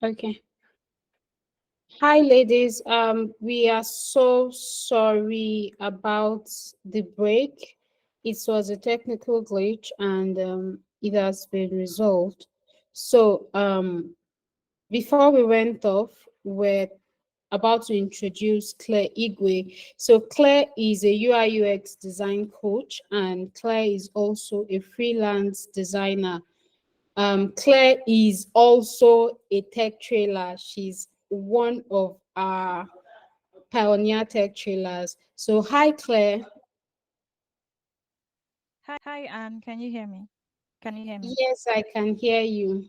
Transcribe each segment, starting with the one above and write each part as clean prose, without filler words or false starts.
Okay. Hi, ladies. We are so sorry about the break. It was a technical glitch, and it has been resolved. So, before we went off, we're about to introduce Claire Igwe. So, Claire is a UI UX design coach, and Claire is also a freelance designer. Claire is also a tech trailer. She's one of our pioneer tech trailers. So, hi, Claire. Hi, Anne. Can you hear me? Can you hear me? Yes, I can hear you.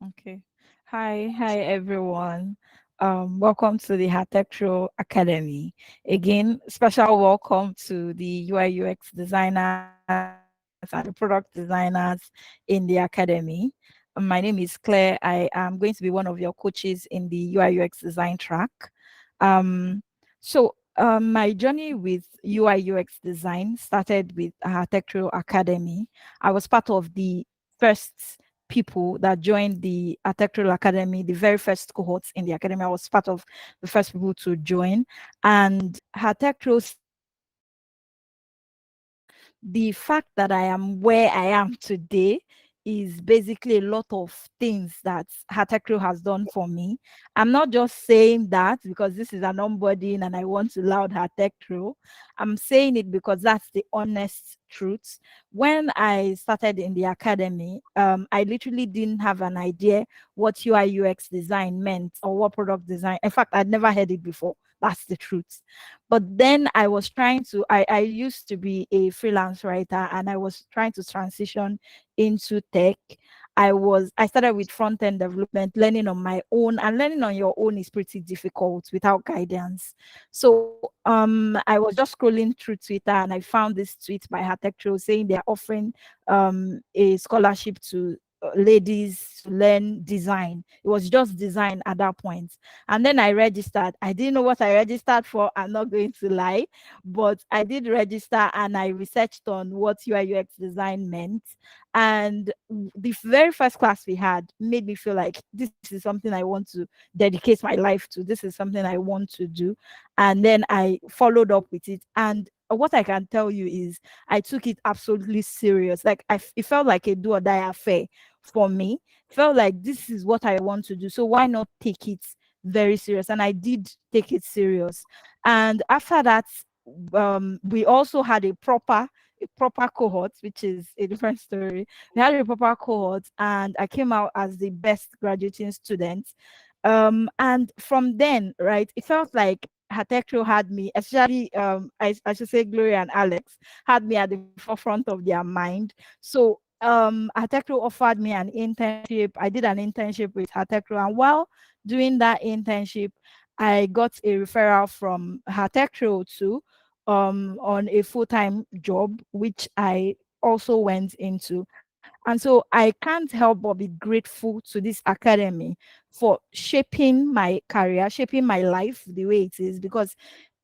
Okay. Hi, everyone. Welcome to the HerTechTrail Academy. Again, special welcome to the UI UX designers and the product designers in the academy. My name is Claire. I am going to be one of your coaches in the UI UX design track. My journey with UI UX design started with HerTechTrail Academy. I was part of the first people that joined the HerTechTrail Academy, the very first cohorts in the academy. I was part of the first people to join. And HerTechTrail saved my life. The fact that I am where I am today is basically a lot of things that HerTechTrail has done for me. I'm not just saying that because this is an onboarding and I want to laud HerTechTrail. I'm saying it because that's the honest truth. When I started in the academy, I literally didn't have an idea what UI UX design meant or what product design. In fact, I'd never heard it before. That's the truth. But then I was trying to, I used to be a freelance writer and I was trying to transition into tech. I started with front end development, learning on my own, and learning on your own is pretty difficult without guidance. So I was just scrolling through Twitter and I found this tweet by HerTechTrail saying they're offering a scholarship to ladies to learn design. It was just design at that point. And then I registered. I didn't know what I registered for. I'm not going to lie, but I did register and I researched on what UI UX design meant. And the very first class we had made me feel like this is something I want to dedicate my life to. This is something I want to do. And then I followed up with it. And what I can tell you is I took it absolutely serious. Like it felt like a do or die affair for me. Felt like this is what I want to do. So why not take it very serious? And I did take it serious. And after that, we also had a proper cohort, which is a different story. We had a proper cohort, and I came out as the best graduating student. And from then, right, it felt like HerTechTrail had me, especially I should say Gloria and Alex had me at the forefront of their mind. So HerTechTrail offered me an internship. I did an internship with HerTechTrail, and while doing that internship, I got a referral from HerTechTrail too, on a full-time job, which I also went into. And so I can't help but be grateful to this academy for shaping my career, shaping my life the way it is, because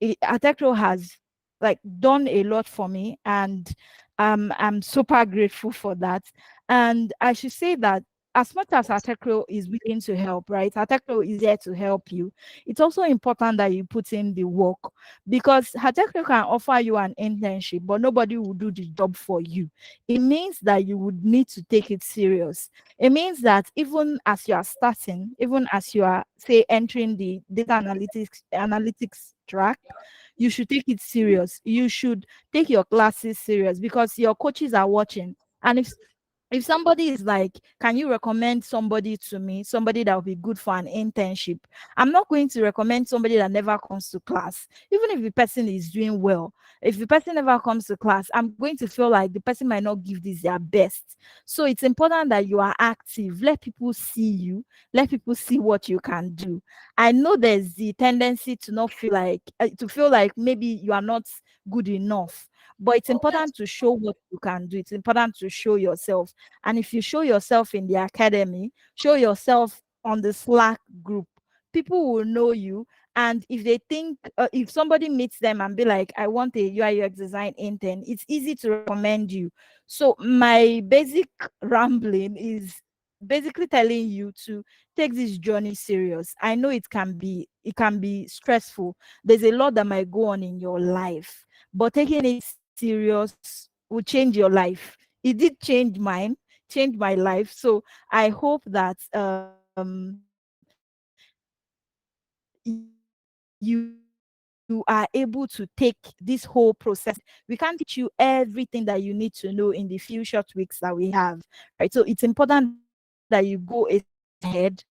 HerTechTrail has like done a lot for me, and I'm super grateful for that. And I should say that as much as HerTechTrail is willing to help, right? HerTechTrail is there to help you. It's also important that you put in the work, because HerTechTrail can offer you an internship, but nobody will do the job for you. It means that you would need to take it serious. It means that even as you are starting, even as you are, say, entering the data analytics track, you should take it serious. You should take your classes serious because your coaches are watching. And if somebody is like, can you recommend somebody to me, somebody that would be good for an internship? I'm not going to recommend somebody that never comes to class. Even if the person is doing well, if the person never comes to class, I'm going to feel like the person might not give this their best. So it's important that you are active. Let people see you. Let people see what you can do. I know there's the tendency to not feel like, to feel like maybe you are not good enough, but it's important to show what you can do. It's important to show yourself. And if you show yourself in the academy, show yourself on the Slack group, people will know you. And if they think, if somebody meets them and be like, I want a UI UX design intern, it's easy to recommend you. So my basic rambling is basically telling you to take this journey serious. I know it can be stressful. There's a lot that might go on in your life, but taking it serious will change your life. It did change my life. So I hope that you are able to take this whole process. We can't teach you everything that you need to know in the few short weeks that we have, right? So it's important that you go a step ahead.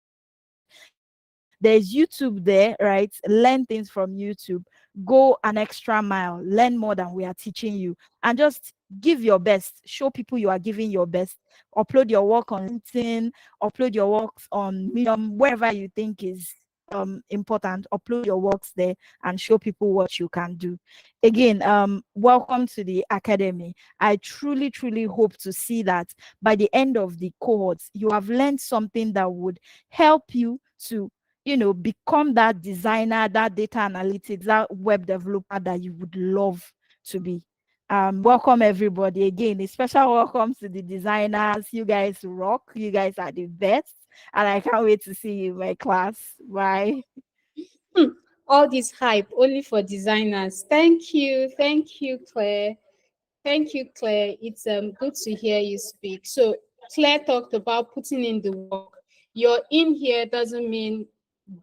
There's YouTube there, right? Learn things from YouTube. Go an extra mile, learn more than we are teaching you, and just give your best. Show people you are giving your best. Upload your work on LinkedIn, upload your works on Medium, wherever you think is important. Upload your works there and show people what you can do. Again, welcome to the academy. I truly hope to see that by the end of the cohorts you have learned something that would help you to become that designer, that data analytics, that web developer that you would love to be. Welcome everybody again. A special welcome to the designers. You guys rock. You guys are the best. And I can't wait to see you in my class. Bye. Hmm. All this hype only for designers. Thank you, Claire. Thank you, Claire. It's good to hear you speak. So Claire talked about putting in the work. You're in here doesn't mean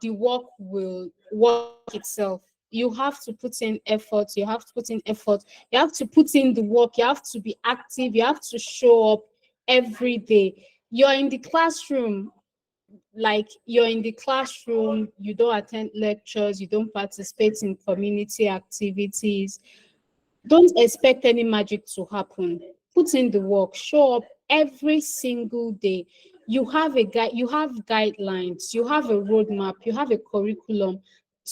the work will work itself. You have to put in effort. You have to put in effort. You have to put in the work. You have to be active. You have to show up every day. You're in the classroom, like you're in the classroom, you don't attend lectures, you don't participate in community activities. Don't expect any magic to happen. Put in the work, show up every single day. You have a guide, you have guidelines, you have a roadmap, you have a curriculum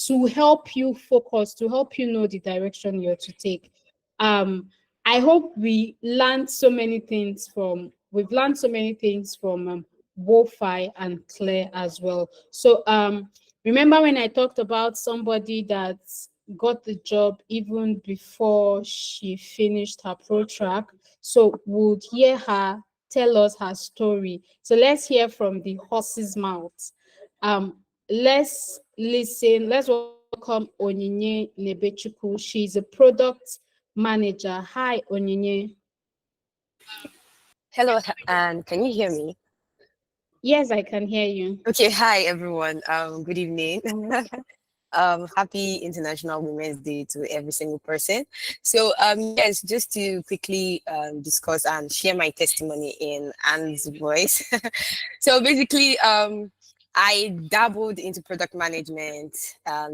to help you focus, to help you know the direction you're to take. Um, I hope we've learned so many things from Wofi and Claire as well. So remember when I talked about somebody that got the job even before she finished her pro track? So we'll hear her tell us her story. So let's hear from the horse's mouth. Let's listen. Let's welcome Onyinye Nebechuku. She's a product manager. Hi, Onyinye. Hello, and can you hear me? Yes, I can hear you. Okay, hi everyone. Good evening. Happy International Women's Day to every single person. So, yes, just to quickly discuss and share my testimony in Anne's voice. So basically, I dabbled into product management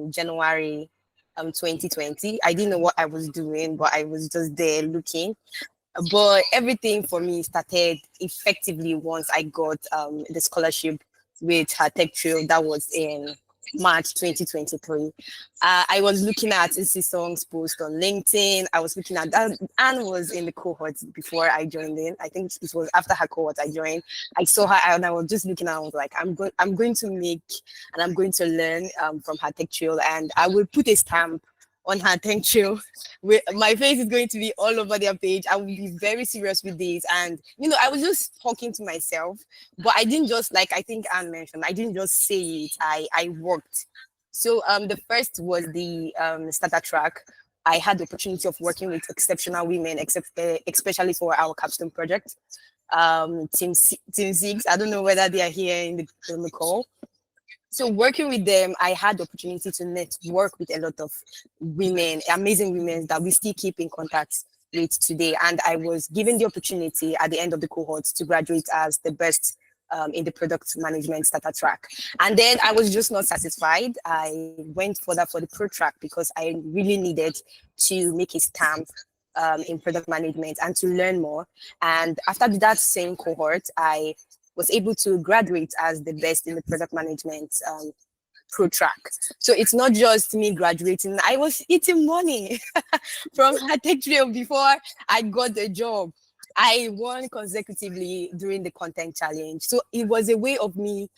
January 2020. I didn't know what I was doing, but I was just there looking. But everything for me started effectively once I got the scholarship with HerTechTrail. That was in March 2023. I was looking at Issy Song's post on LinkedIn. I was looking at that. Anne was in the cohort before I joined in. I think it was after her cohort I joined. I saw her and I was just looking at. I was like, I'm going to make and I'm going to learn from HerTechTrail, and I will put a stamp on HerTechTrail. My face is going to be all over their page. I will be very serious with this. And, I was just talking to myself, but I didn't just, like I think Anne mentioned, I didn't just say it. I worked. So the first was the starter track. I had the opportunity of working with exceptional women, especially for our capstone project. Team 6, I don't know whether they are here in the call. So working with them, I had the opportunity to network with a lot of women, amazing women that we still keep in contact with today. And I was given the opportunity at the end of the cohort to graduate as the best in the product management starter track. And then I was just not satisfied. I went further for the pro track because I really needed to make a stamp in product management and to learn more. And after that same cohort, I was able to graduate as the best in the product management pro track. So it's not just me graduating. I was eating money from HerTechTrail before I got the job. I won consecutively during the content challenge. So it was a way of me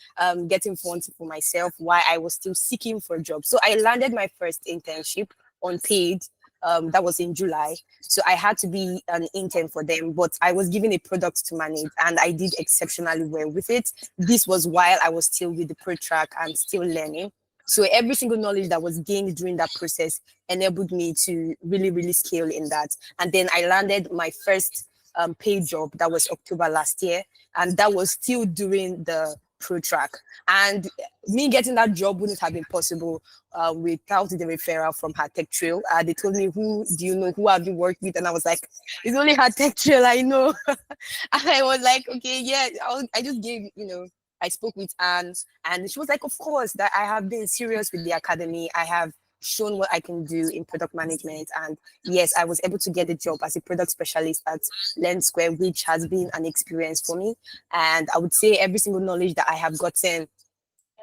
getting funds for myself while I was still seeking for a job. So I landed my first internship unpaid that was in July. So I had to be an intern for them, but I was given a product to manage and I did exceptionally well with it. This was while I was still with the pro track and still learning. So every single knowledge that was gained during that process enabled me to really, really scale in that. And then I landed my first paid job. That was October last year. And that was still during the pro track. And me getting that job wouldn't have been possible without the referral from HerTechTrail. They told me, who do you know? Who have you worked with? And I was like, it's only HerTechTrail I know. And I was like, okay, yeah. I just gave, I spoke with Anne, and she was like, of course, that I have been serious with the academy. I have shown what I can do in product management. And yes, I was able to get a job as a product specialist at Lens Square, which has been an experience for me. And I would say every single knowledge that I have gotten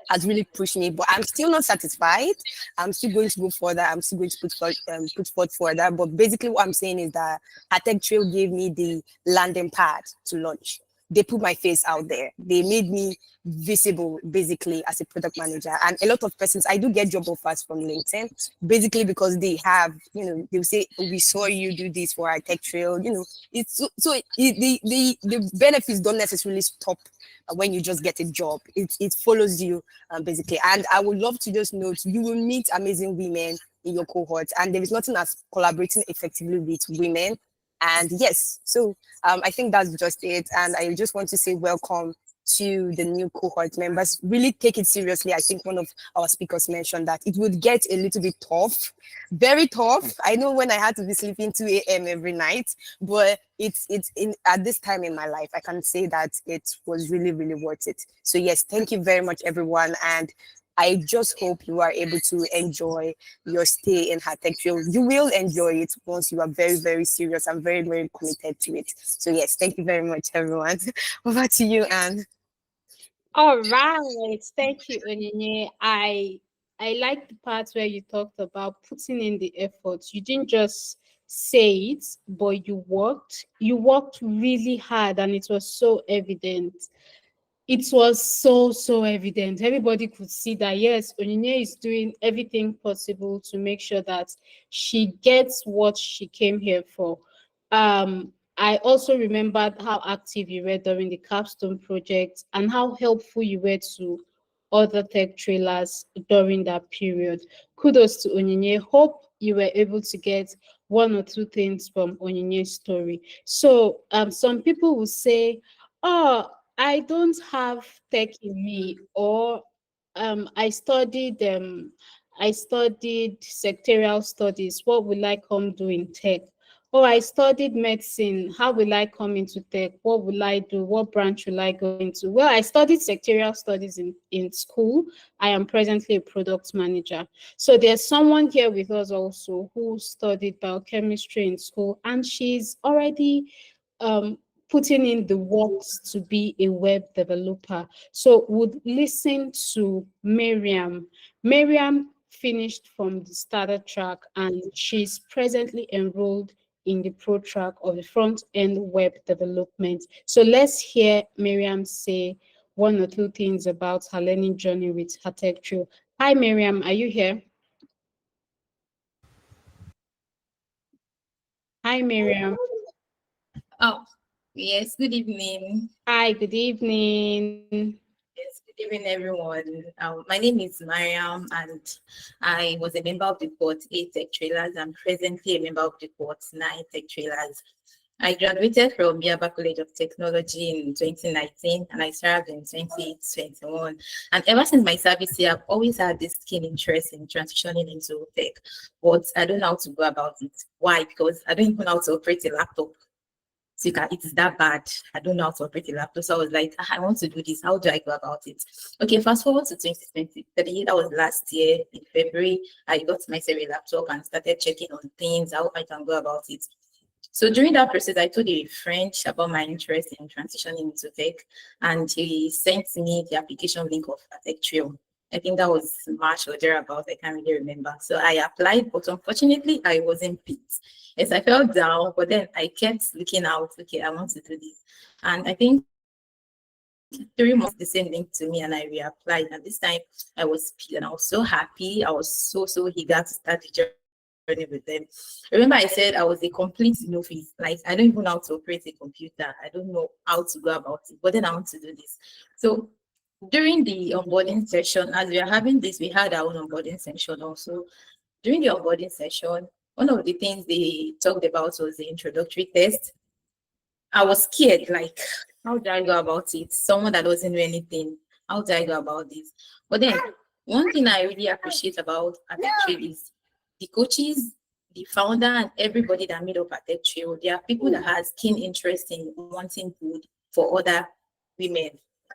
has really pushed me, but I'm still not satisfied. I'm still going to go further. I'm still going to put forth further. But basically, what I'm saying is that HerTechTrail gave me the landing pad to launch. They put my face out there. They made me visible, basically, as a product manager. And a lot of persons, I do get job offers from LinkedIn, basically because they have, they'll say, oh, we saw you do this for our tech trail. It's the benefits don't necessarily stop when you just get a job. It follows you, basically. And I would love to just note, you will meet amazing women in your cohort, and there is nothing as collaborating effectively with women. And yes, so I think that's just it. And I just want to say welcome to the new cohort members. Really take it seriously. I think one of our speakers mentioned that it would get a little bit tough, very tough. I know when I had to be sleeping 2 a.m. every night, but it's at this time in my life, I can say that it was really, really worth it. So yes, thank you very much, everyone. And I just hope you are able to enjoy your stay in HerTechTrail. You will enjoy it once you are very, very serious and very, very committed to it. So yes, thank you very much, everyone. Over to you, Anne. All right. Thank you, Onyinye. I like the part where you talked about putting in the effort. You didn't just say it, but you worked. You worked really hard, and it was so evident. It was so evident. Everybody could see that, yes, Onyinye is doing everything possible to make sure that she gets what she came here for. I also remembered how active you were during the capstone project and how helpful you were to other tech trailers during that period. Kudos to Onyinye. Hope you were able to get one or two things from Onyinye's story. So some people will say, oh, I don't have tech in me, or I studied sectorial studies. What will I come do in tech? Oh, I studied medicine. How will I come into tech? What will I do? What branch will I go into? Well, I studied sectorial studies in school. I am presently a product manager. So there's someone here with us also who studied biochemistry in school, and she's already um, putting in the works to be a web developer. So would listen to Miriam. Miriam finished from the starter track and she's presently enrolled in the pro track of the front end web development. So let's hear Miriam say one or two things about her learning journey with HerTechTrail. Hi, Miriam, are you here? Hi, Miriam. Oh, yes, good evening. Hi, good evening. Yes, good evening, everyone. My name is Mariam, and I was a member of the cohort 8 Tech Trailers. I'm presently a member of the cohort 9 Tech Trailers. I graduated from Yaba College of Technology in 2019, and I served in 2021. And ever since my service here, I've always had this keen interest in transitioning into tech, but I don't know how to go about it. Why? Because I don't even know how to operate a laptop. So it's that bad. I don't know how to operate a laptop. So I was like, I want to do this. How do I go about it? Okay, fast forward to 2023. That was last year in February. I got myself a laptop and started checking on things, how I can go about it. So during that process, I told a friend about my interest in transitioning into tech, and he sent me the application link of HerTechTrail. I think that was March or thereabout. I can't really remember. So I applied, but unfortunately, I wasn't picked. Yes, I fell down, but then I kept looking out. Okay, I want to do this, and I think 3 months the same link to me, and I reapplied. And this time I was picked, and I was so happy. I was so eager to start the journey. journey with them. Remember, I said I was a complete novice. Like, I don't even know how to operate a computer. I don't know how to go about it, but then I want to do this. So during the onboarding session, as we are having this, we had our own onboarding session also. During the onboarding session, one of the things they talked about was the introductory test. I was scared, like, how do I go about it? Someone that doesn't know anything, how do I go about this? But then, one thing I really appreciate about HerTechTrail is the coaches, the founder, and everybody that made up HerTechTrail. There are people that has keen interest in wanting good for other women,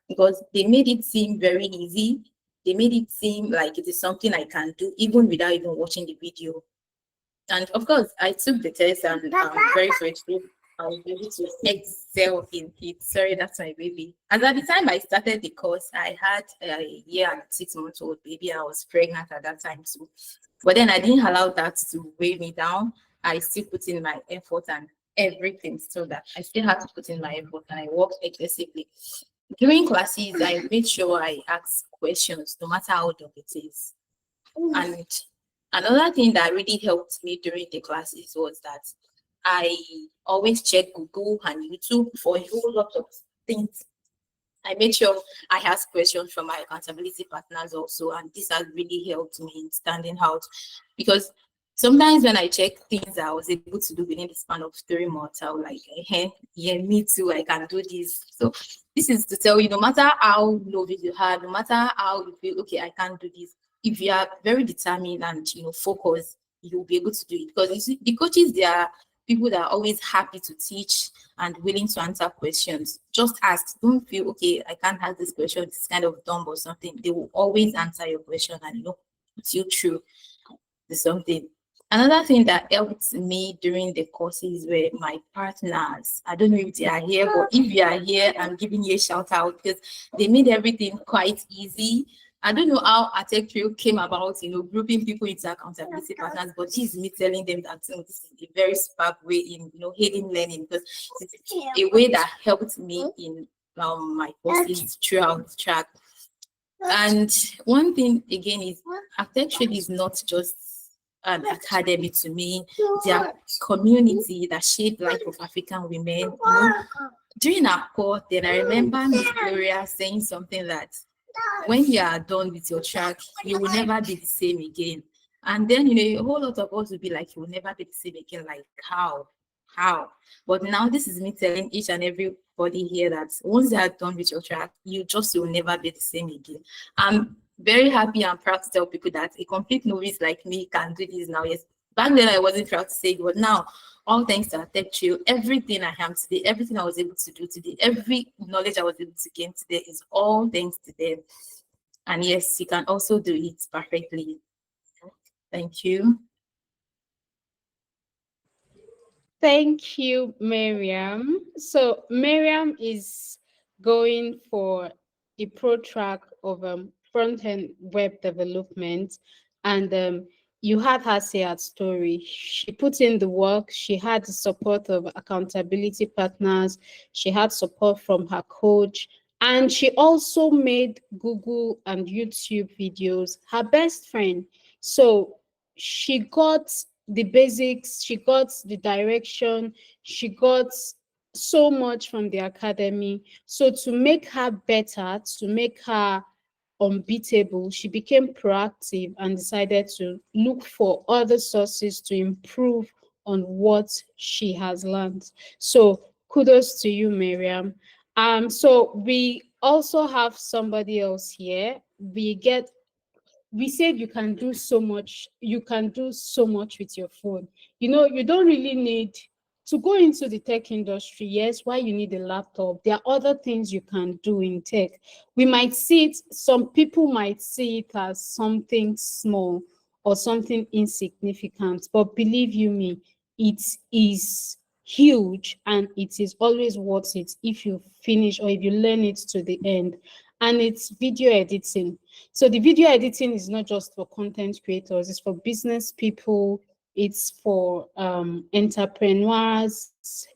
because they made it seem very easy. They made it seem like it is something I can do even without even watching the video. And of course, I took the test and I'm very grateful I was able to excel in it. Sorry, that's my baby. And at the time I started the course, I had a year and 6-month-old baby. I was pregnant at that time too. But then I didn't allow that to weigh me down. I still put in my effort and everything, so that I still had to put in my effort and I worked aggressively. During classes, I made sure I asked questions, no matter how dumb it is. And another thing that really helped me during the classes was that I always check Google and YouTube for a whole lot of things. I made sure I ask questions from my accountability partners also, and this has really helped me in standing out, because sometimes when I check things I was able to do within the span of 3 months, I'll like, hey, yeah, me too, I can do this. So this is to tell you, no matter how low you have, no matter how you feel, okay, I can't do this, if you are very determined and focused, you'll be able to do it. Because you see, the coaches, they are people that are always happy to teach and willing to answer questions. Just ask. Don't feel, okay, I can't ask this question, it's kind of dumb or something. They will always answer your question and put you through to something. Another thing that helped me during the courses were my partners. I don't know if they are here, but if you are here, I'm giving you a shout out, because they made everything quite easy. I don't know how HerTechTrail came about, grouping people into accountability partners, but this is me telling them that this is a very superb way in, hidden learning, because it's a way that helped me in my courses throughout the track. And one thing again is HerTechTrail is not just an academy to me. They are community that shape life of African women. During our course, then I remember Miss Gloria saying something that when you are done with your track, you will never be the same again. And then, a whole lot of us will be like, you will never be the same again. Like, how? But now this is me telling each and everybody here that once they are done with your track, you just will never be the same again. I'm very happy and proud to tell people that a complete novice like me can do this now. Yes, back then I wasn't proud to say it, but now, all thanks to HerTechTrail, everything I am today, everything I was able to do today, every knowledge I was able to gain today is all thanks to them. And yes, you can also do it perfectly. Thank you. Thank you, Miriam. So Miriam is going for a pro track of front-end web development, and you had her say her story. She put in the work. She had the support of accountability partners. She had support from her coach, and she also made Google and YouTube videos her best friend. So she got the basics, she got the direction, she got so much from the academy. So to make her better, to make her unbeatable, she became proactive and decided to look for other sources to improve on what she has learned. So kudos to you, Miriam. So we also have somebody else here. We said you can do so much with your phone. You don't really need to go into the tech industry. Yes, why you need a laptop? There are other things you can do in tech. Some people might see it as something small or something insignificant, but believe you me, it is huge, and it is always worth it if you finish or if you learn it to the end. And it's video editing. So the video editing is not just for content creators, it's for business people, it's for entrepreneurs,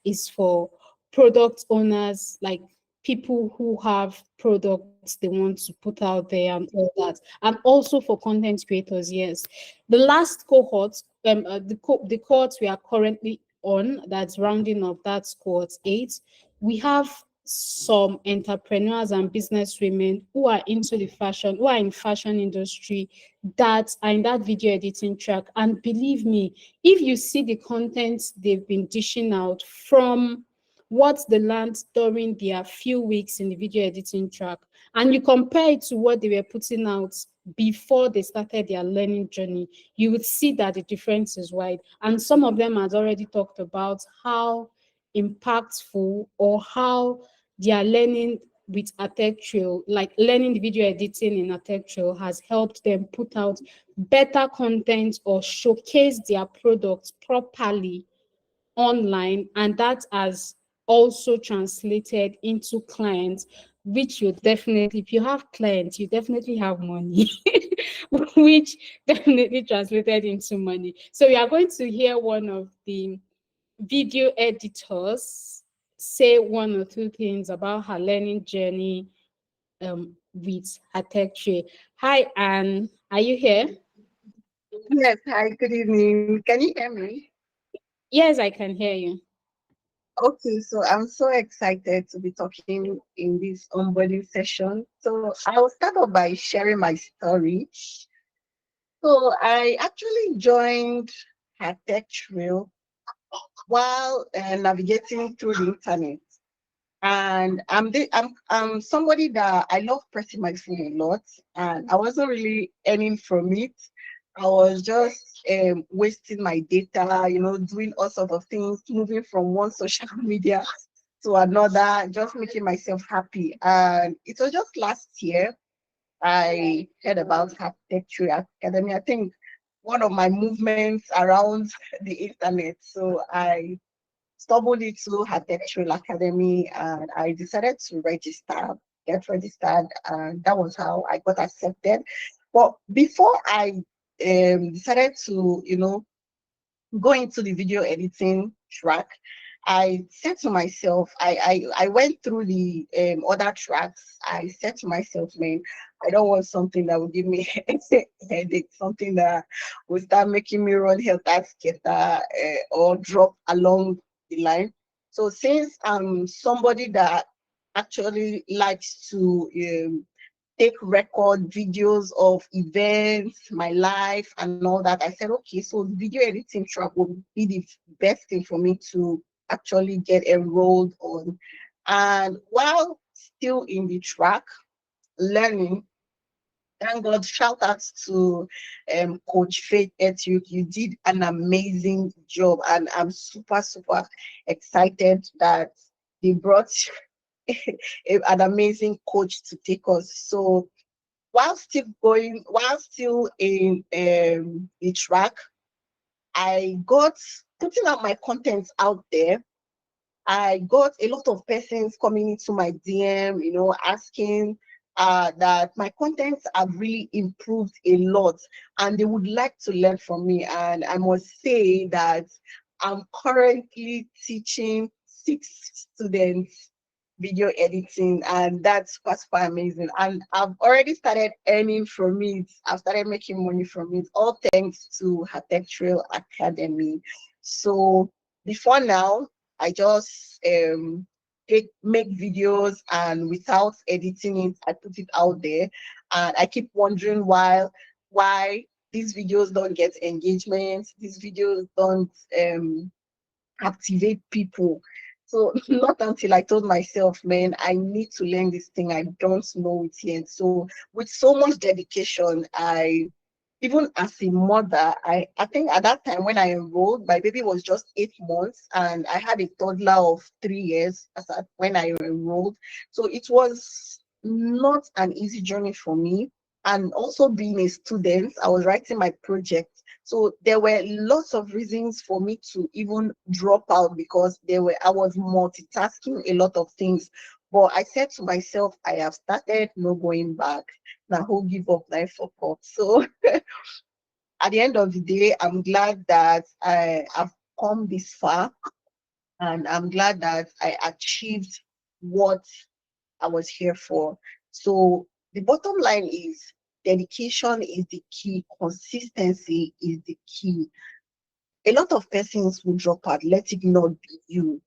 it's for product owners, like people who have products they want to put out there and all that. And also for content creators, yes. The last cohort the cohort we are currently on, that's rounding up, that's cohort 8, we have some entrepreneurs and business women who are into the fashion, who are in fashion industry, that are in that video editing track. And believe me, if you see the content they've been dishing out from what they learned during their few weeks in the video editing track, and you compare it to what they were putting out before they started their learning journey, you would see that the difference is wide. And some of them has already talked about how impactful or how their learning with HerTechTrail, like learning the video editing in HerTechTrail, has helped them put out better content or showcase their products properly online, and that has also translated into clients, which you definitely, if you have clients, you definitely have money, which definitely translated into money. So we are going to hear one of the video editors say one or two things about her learning journey with HerTechTrail. Hi, Anne. Are you here? Yes, hi, good evening. Can you hear me? Yes, I can hear you. Okay, so I'm so excited to be talking in this onboarding session. So I'll start off by sharing my story. So I actually joined HerTechTrail while navigating through the internet. And I'm somebody that I love pressing my phone a lot, and I wasn't really earning from it. I was just wasting my data, doing all sorts of things, moving from one social media to another, just making myself happy. And it was just last year I heard about HerTechTrail Academy. I think one of my movements around the internet. So I stumbled into HerTechTrail Academy and I decided to get registered, and that was how I got accepted. But before I decided to, go into the video editing track, I said to myself, I went through the other tracks. I said to myself, man, I don't want something that will give me headache, something that will start making me run helter skelter or drop along the line. So since I'm somebody that actually likes to take record videos of events, my life, and all that, I said, okay, so the video editing track would be the best thing for me to actually get enrolled on. And while still in the track, learning, thank God, shout out to Coach Faith Etude. You did an amazing job, and I'm super, super excited that they brought an amazing coach to take us. So while still in the track, I got putting out my content out there. I got a lot of persons coming into my DM, asking that my contents have really improved a lot and they would like to learn from me. And I must say that I'm currently teaching 6 students video editing, and that's super amazing. And I've already started earning from it. I've started making money from it, all thanks to HerTechTrail Academy. So before now, I just make videos, and without editing it, I put it out there. And I keep wondering why these videos don't get engagement, these videos don't activate people. So not until I told myself, man, I need to learn this thing. I don't know it yet. So with so much dedication, even as a mother, I think at that time when I enrolled, my baby was just 8 months and I had a toddler of 3 years when I enrolled. So it was not an easy journey for me. And also being a student, I was writing my project. So there were lots of reasons for me to even drop out because I was multitasking a lot of things. But I said to myself, I have started, no going back. Now who give up, life for up. So at the end of the day, I'm glad that I've come this far, and I'm glad that I achieved what I was here for. So the bottom line is dedication is the key, consistency is the key. a lot of persons will drop out. Let it not be you.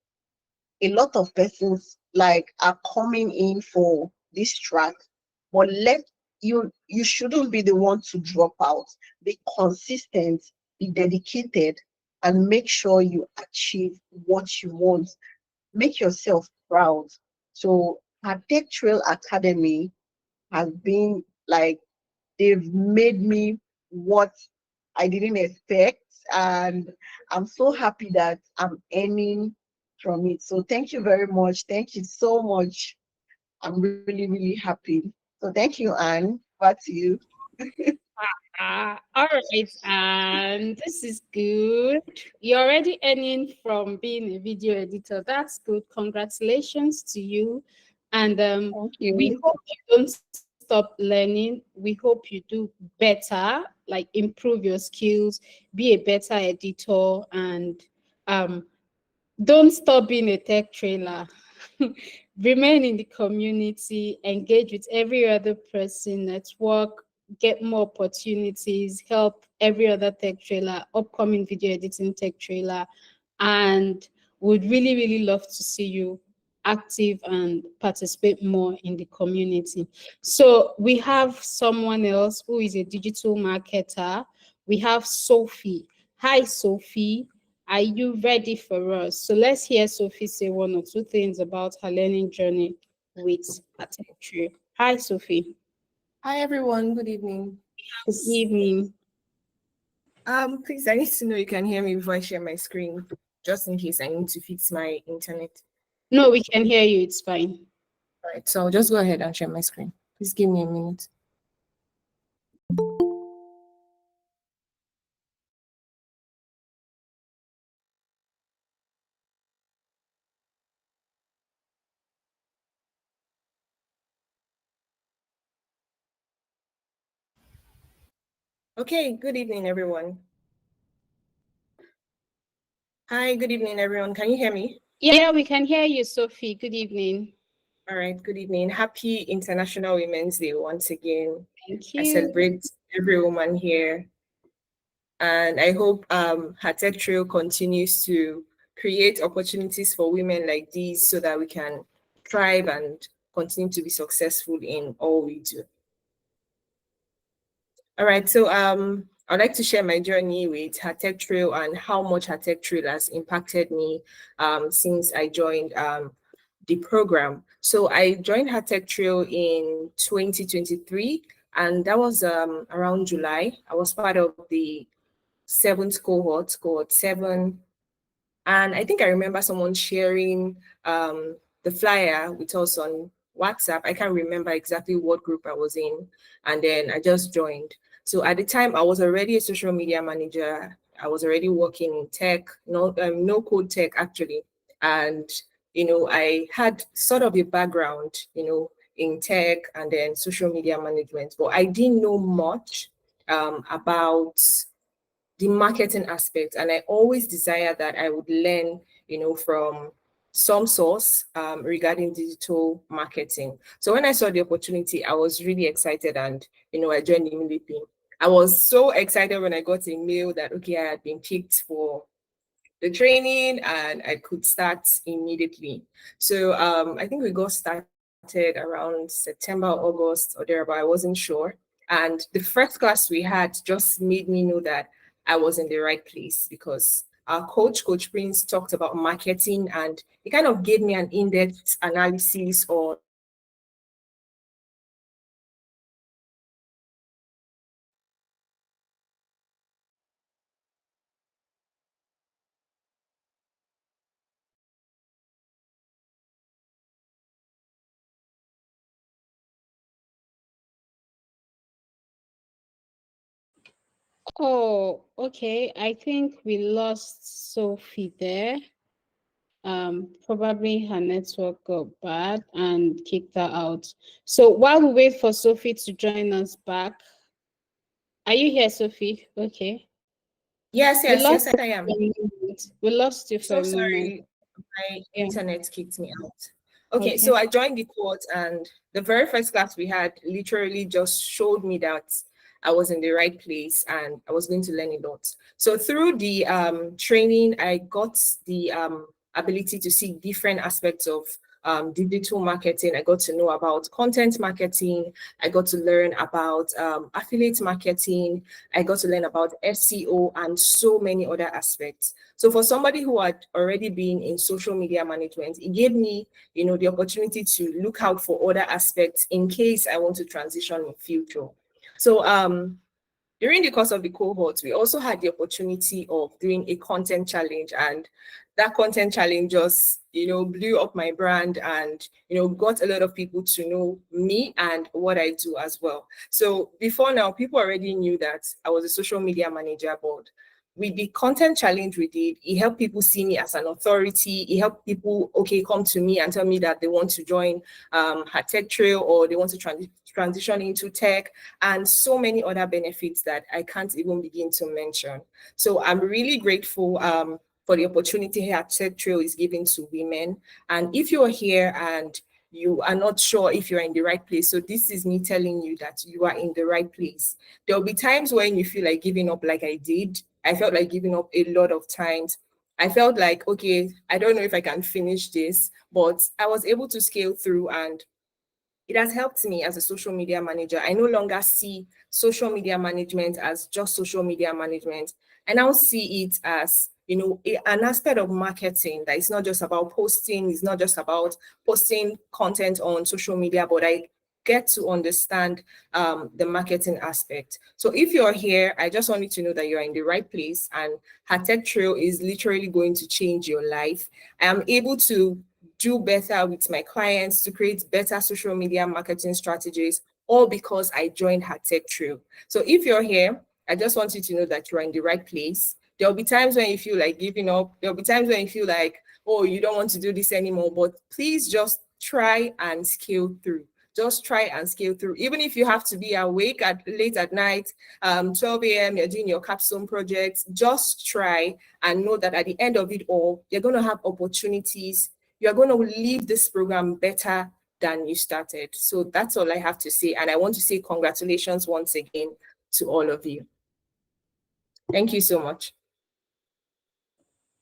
A lot of persons like are coming in for this track, but you shouldn't be the one to drop out. Be consistent, be dedicated, and make sure you achieve what you want. Make yourself proud. So HerTechTrail Academy has been like, they've made me what I didn't expect. And I'm so happy that I'm earning from it. So thank you very much. Thank you so much. I'm really, really happy. So thank you, Anne. Back to you. All right, and this is good. You're already earning from being a video editor. That's good. Congratulations to you. And Thank we you. hope you don't stop learning. We hope you do better, like improve your skills, be a better editor, and um, don't stop being a tech trailer. Remain in the community, engage with every other person, network, get more opportunities, help every other tech trailer, upcoming video editing tech trailer, and would really, really love to see you active and participate more in the community. So we have someone else who is a digital marketer. We have Sophie. Hi, Sophie. Are you ready for us? So let's hear Sophie say one or two things about her learning journey with HerTechTrail. Hi, Sophie. Hi everyone, good evening. Good evening. Please, I need to know you can hear me before I share my screen, just in case I need to fix my internet. No, we can hear you. It's fine. All right, so I'll just go ahead and share my screen. Please give me a minute. Okay, good evening, everyone. Hi, good evening, everyone. Can you hear me? Yeah, we can hear you, Sophie. Good evening. All right, good evening. Happy International Women's Day once again. Thank I you. celebrate every woman here. And I hope HerTechTrail continues to create opportunities for women like these so that we can thrive and continue to be successful in all we do. All right, so I'd like to share my journey with HerTechTrail and how much HerTechTrail has impacted me since I joined the program. So I joined HerTechTrail in 2023, and that was around July. I was part of the seventh cohort 7. And I think I remember someone sharing the flyer with us on WhatsApp. I can't remember exactly what group I was in. And then I just joined. So at the time, I was already a social media manager. I was already working in tech, no code tech actually. And, I had sort of a background, in tech and then social media management, but I didn't know much about the marketing aspect. And I always desire that I would learn, from some source regarding digital marketing. So when I saw the opportunity, I was really excited and, I joined immediately. I was so excited when I got a mail that, okay, I had been picked for the training and I could start immediately. So I think we got started around September, August, or thereabout. I wasn't sure. And the first class we had just made me know that I was in the right place because our Coach Prince, talked about marketing and he kind of gave me an in-depth analysis on Oh, okay. I think we lost Sophie there. Probably her network got bad and kicked her out. So while we wait for Sophie to join us back, are you here, Sophie? Okay. yes, We yes, lost yes, I you am. for a moment. We lost you for So a moment. sorry, my Yeah. internet kicked me out. Okay, Okay. so I joined the court, and the very first class we had literally just showed me that I was in the right place and I was going to learn a lot. So through the training, I got the ability to see different aspects of digital marketing. I got to know about content marketing. I got to learn about affiliate marketing. I got to learn about SEO and so many other aspects. So for somebody who had already been in social media management, it gave me, the opportunity to look out for other aspects in case I want to transition in future. So during the course of the cohort, we also had the opportunity of doing a content challenge, and that content challenge just, blew up my brand and, got a lot of people to know me and what I do as well. So before now, people already knew that I was a social media manager, but with the content challenge we did, it helped people see me as an authority. It helped people, come to me and tell me that they want to join HerTechTrail, or they want to transition into tech, and so many other benefits that I can't even begin to mention. So I'm really grateful for the opportunity HerTechTrail is giving to women. And if you're here and you are not sure if you're in the right place, so this is me telling you that you are in the right place. There'll be times when you feel like giving up, like I did. I felt like giving up a lot of times. I felt like, okay, I don't know if I can finish this, but I was able to scale through, and it has helped me as a social media manager. I no longer see social media management as just social media management. I now see it as, an aspect of marketing that it's not just about posting, it's not just about posting content on social media, but I get to understand the marketing aspect. So if you're here, I just want you to know that you're in the right place, and HerTechTrail is literally going to change your life. I am able to do better with my clients, to create better social media marketing strategies, all because I joined HerTechTrail. So if you're here, I just want you to know that you're in the right place. There'll be times when you feel like giving up. There'll be times when you feel like, oh, you don't want to do this anymore, but please just try and scale through. Just try and scale through. Even if you have to be awake late at night, 12 a.m., you're doing your capstone projects, just try and know that at the end of it all, you're going to have opportunities. You're going to leave this program better than you started. So that's all I have to say. And I want to say congratulations once again to all of you. Thank you so much.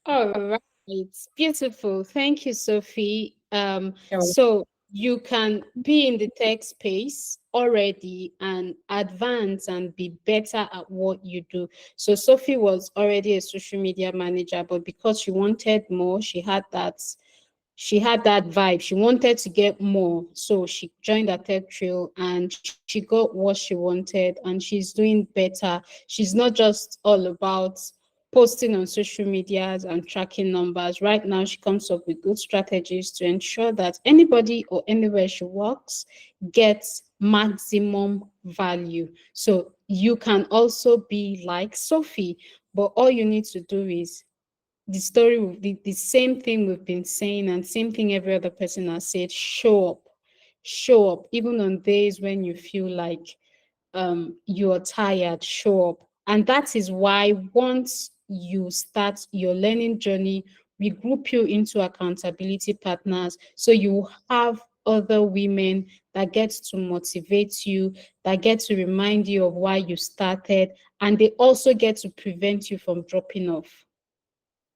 All right, beautiful. Thank you, Sophie. So you can be in the tech space already and advance and be better at what you do. So Sophie was already a social media manager, but because she wanted more, she had that vibe. She wanted to get more. So she joined the Tech Trail and she got what she wanted, and she's doing better. She's not just all about posting on social medias and tracking numbers. Right now, she comes up with good strategies to ensure that anybody or anywhere she works gets maximum value. So you can also be like Sophie, but all you need to do is the story will be the same thing we've been saying, and same thing every other person has said. Show up even on days when you feel like you're tired. Show up. And that is why once you start your learning journey, we group you into accountability partners, so you have other women that get to motivate you, that get to remind you of why you started, and they also get to prevent you from dropping off.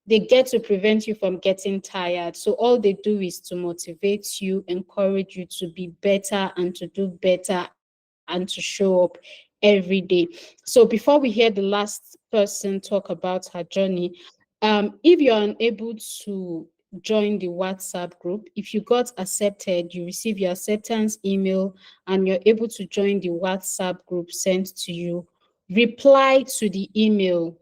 They get to prevent you from getting tired. So all they do is to motivate you, encourage you to be better and to do better and to show up every day. So before we hear the last person talk about her journey, if you're unable to join the WhatsApp group, if you got accepted, you receive your acceptance email and you're able to join the WhatsApp group sent to you, reply to the email.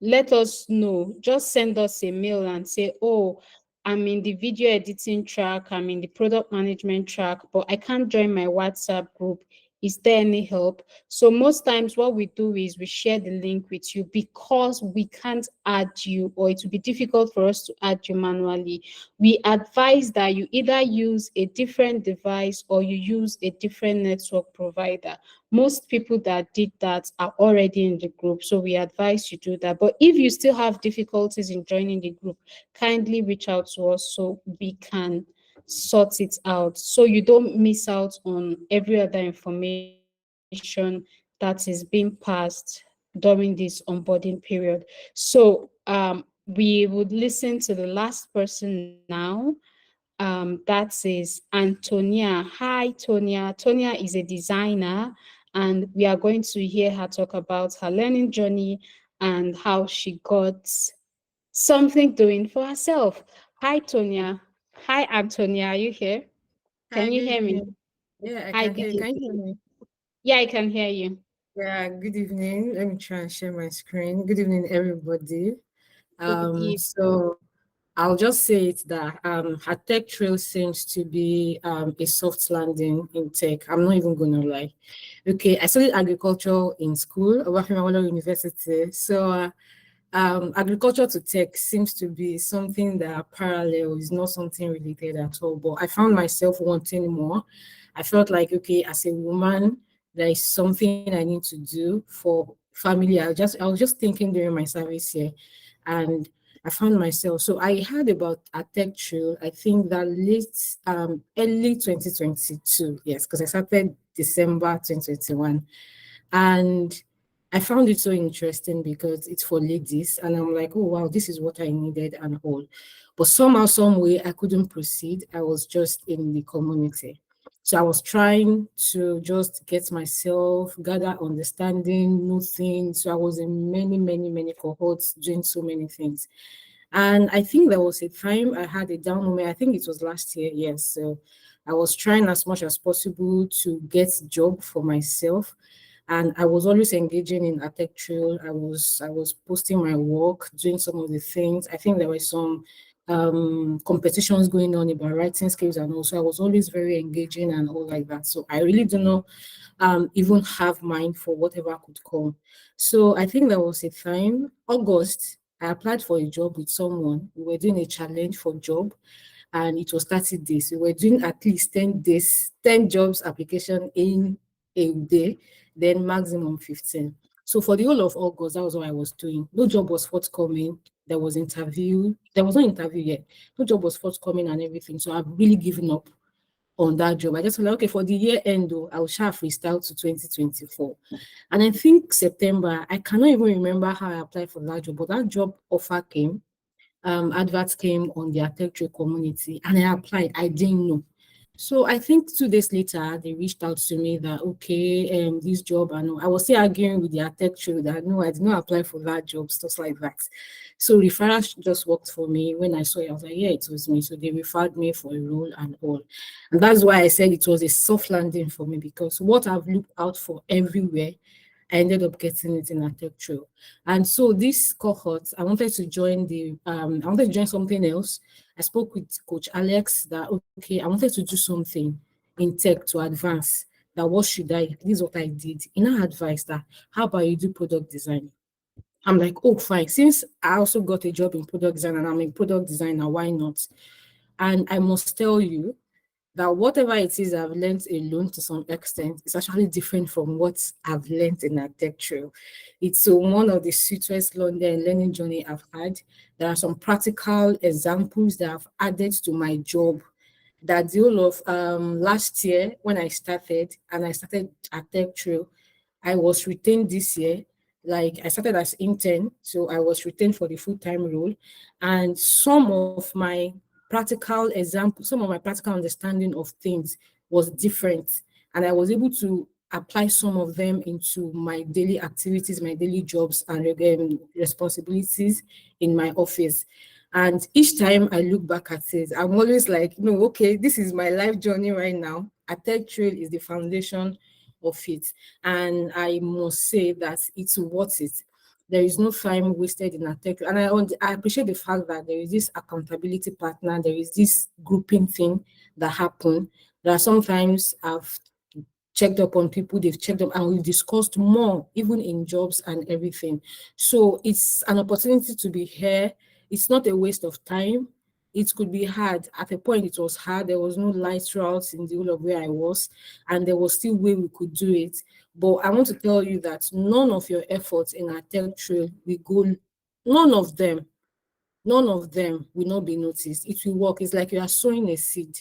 Let us know. Just send us a mail and say, oh, I'm in the video editing track, I'm in the product management track, but I can't join my WhatsApp group. Is there any help? So most times what we do is we share the link with you, because we can't add you, or it will be difficult for us to add you manually. We advise that you either use a different device or you use a different network provider. Most people that did that are already in the group, so we advise you do that. But if you still have difficulties in joining the group, kindly reach out to us so we can sort it out, so you don't miss out on every other information that is that is being passed during this onboarding period. So we would listen to the last person now. That is Antonia. Hi, Tonia. Tonia is a designer, and we are going to hear her talk about her learning journey and how she got something doing for herself. Hi, Tonia. Hi, Antonia. Are you here? Hi, Can you good hear me? evening. Yeah, I Hi, can good hear you. Can you hear evening. me? Yeah, I can hear you. Yeah, good evening. Let me try and share my screen. Good evening, everybody. Good evening. So I'll just say it that her tech trail seems to be a soft landing in tech. I'm not even gonna lie. Okay, I studied agriculture in school, Obafemi University. So agriculture to tech seems to be something that parallel is not something related at all. But I found myself wanting more. I felt like, okay, as a woman, there is something I need to do for family. I was just thinking during my service here, and I found myself. So I heard about a tech trail. I think that early 2022. Yes, because I started December 2021. And I found it so interesting because it's for ladies, and I'm like, oh wow, this is what I needed and all. But somehow, some way, I couldn't proceed. I was just in the community. So I was trying to just get myself, gather understanding, new things. So I was in many, many, many cohorts doing so many things. And I think there was a time I had a down moment. I think it was last year, yes. So I was trying as much as possible to get job for myself, and I was always engaging in architecture. I was posting my work, doing some of the things. I think there were some competitions going on about writing skills, and also I was always very engaging and all like that. So I really do not even have mind for whatever could come. So I think there was a time, August, I applied for a job with someone. We were doing a challenge for job, and it was 30 days. We were doing at least 10 days, 10 jobs application in a day, then maximum 15. So for the whole of August, that was what I was doing. No job was forthcoming. There was interview. There was no interview yet. No job was forthcoming and everything. So I've really given up on that job. I just felt like, okay, for the year end, though, I'll share freestyle to 2024. And I think September, I cannot even remember how I applied for that job, but that job offer came, adverts came on the architecture community, and I applied. I didn't know. So I think 2 days later, they reached out to me that, okay, this job, and I was still arguing with the architecture that no, I did not apply for that job, stuff like that. So referrals just worked for me. When I saw it, I was like, yeah, it was me. So they referred me for a role and all. And that's why I said it was a soft landing for me, because what I've looked out for everywhere, I ended up getting it in architecture. And so this cohort, I wanted to join something else. I spoke with Coach Alex that, okay, I wanted to do something in tech to advance. That what should I, this is what I did. In our advice that, how about you do product design? I'm like, oh, fine. Since I also got a job in product design and I'm a product designer, why not? And I must tell you that whatever it is I've learned alone to some extent is actually different from what I've learned in architecture. It's one of the sweetest learning journey I've had. There are some practical examples that I've added to my job, that the whole of last year when I started architecture, I was retained this year. Like I started as intern, so I was retained for the full-time role. And some of my practical understanding of things was different. And I was able to apply some of them into my daily activities, my daily jobs and responsibilities in my office. And each time I look back at it, I'm always like, no, okay, this is my life journey right now. HerTechTrail is the foundation of it. And I must say that it's worth it. There is no time wasted in HerTechTrail. And I appreciate the fact that there is this accountability partner, there is this grouping thing that happen. There are sometimes I've checked up on people, they've checked up, and we've discussed more, even in jobs and everything. So it's an opportunity to be here. It's not a waste of time. It could be hard. At a point, it was hard. There was no light routes in the whole of where I was, and there was still way we could do it. But I want to tell you that none of your efforts in our tech trail will go, none of them, none of them will not be noticed. It will work. It's like you are sowing a seed.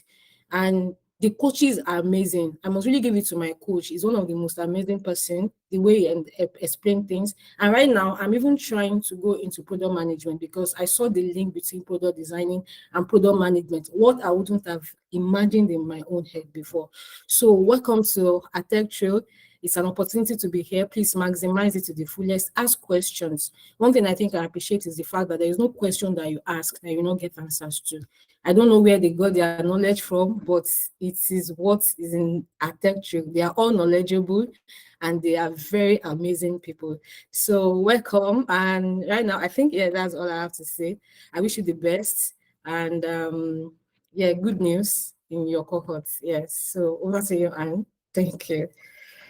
And The coaches are amazing. I must really give it to my coach. He's one of the most amazing person, the way he explain things. And right now, I'm even trying to go into product management because I saw the link between product designing and product management, what I wouldn't have imagined in my own head before. So welcome to HerTechTrail. It's an opportunity to be here. Please maximize it to the fullest. Ask questions. One thing I think I appreciate is the fact that there is no question that you ask that you will not get answers to. I don't know where they got their knowledge from, but it is what is in HerTechTrail. They are all knowledgeable and they are very amazing people. So welcome. And right now, I think, yeah, that's all I have to say. I wish you the best. And yeah, good news in your cohort. Yes. So over to you, Anne. Thank you.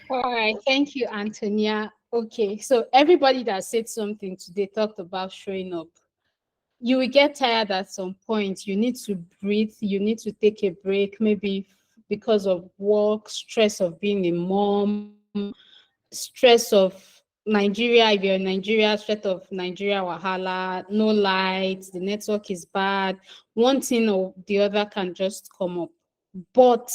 All right, thank you, Antonia. Okay, so everybody that said something today talked about showing up. You will get tired at some point. You need to breathe. You need to take a break, maybe because of work, stress of being a mom, stress of Nigeria. If you're in Nigeria, stress of Nigeria wahala, no light, the network is bad. One thing or the other can just come up. But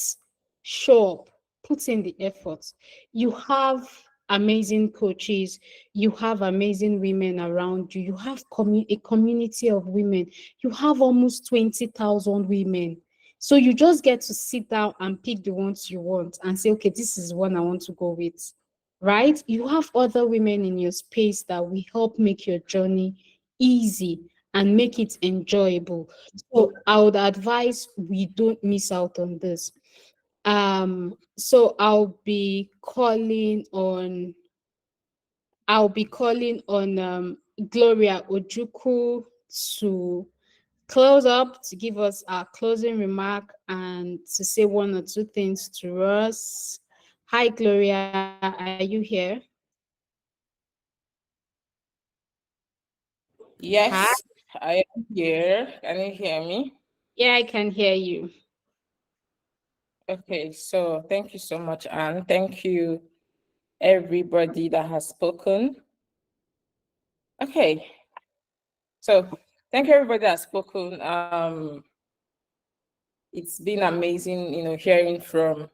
show up, put in the effort. You have amazing coaches, you have amazing women around you, you have a community of women, you have almost 20,000 women. So you just get to sit down and pick the ones you want and say, okay, this is one I want to go with, right? You have other women in your space that will help make your journey easy and make it enjoyable. So I would advise we don't miss out on this. So I'll be calling on Gloria Ojuku to close up, to give us our closing remark and to say one or two things to us. Hi, Gloria, are you here? Hi. Yes, I am here. Can you hear me? Yeah, I can hear you. Okay, so thank you so much, Anne. Thank you, everybody that has spoken. Okay, so thank you, everybody that has spoken. It's been amazing, hearing from,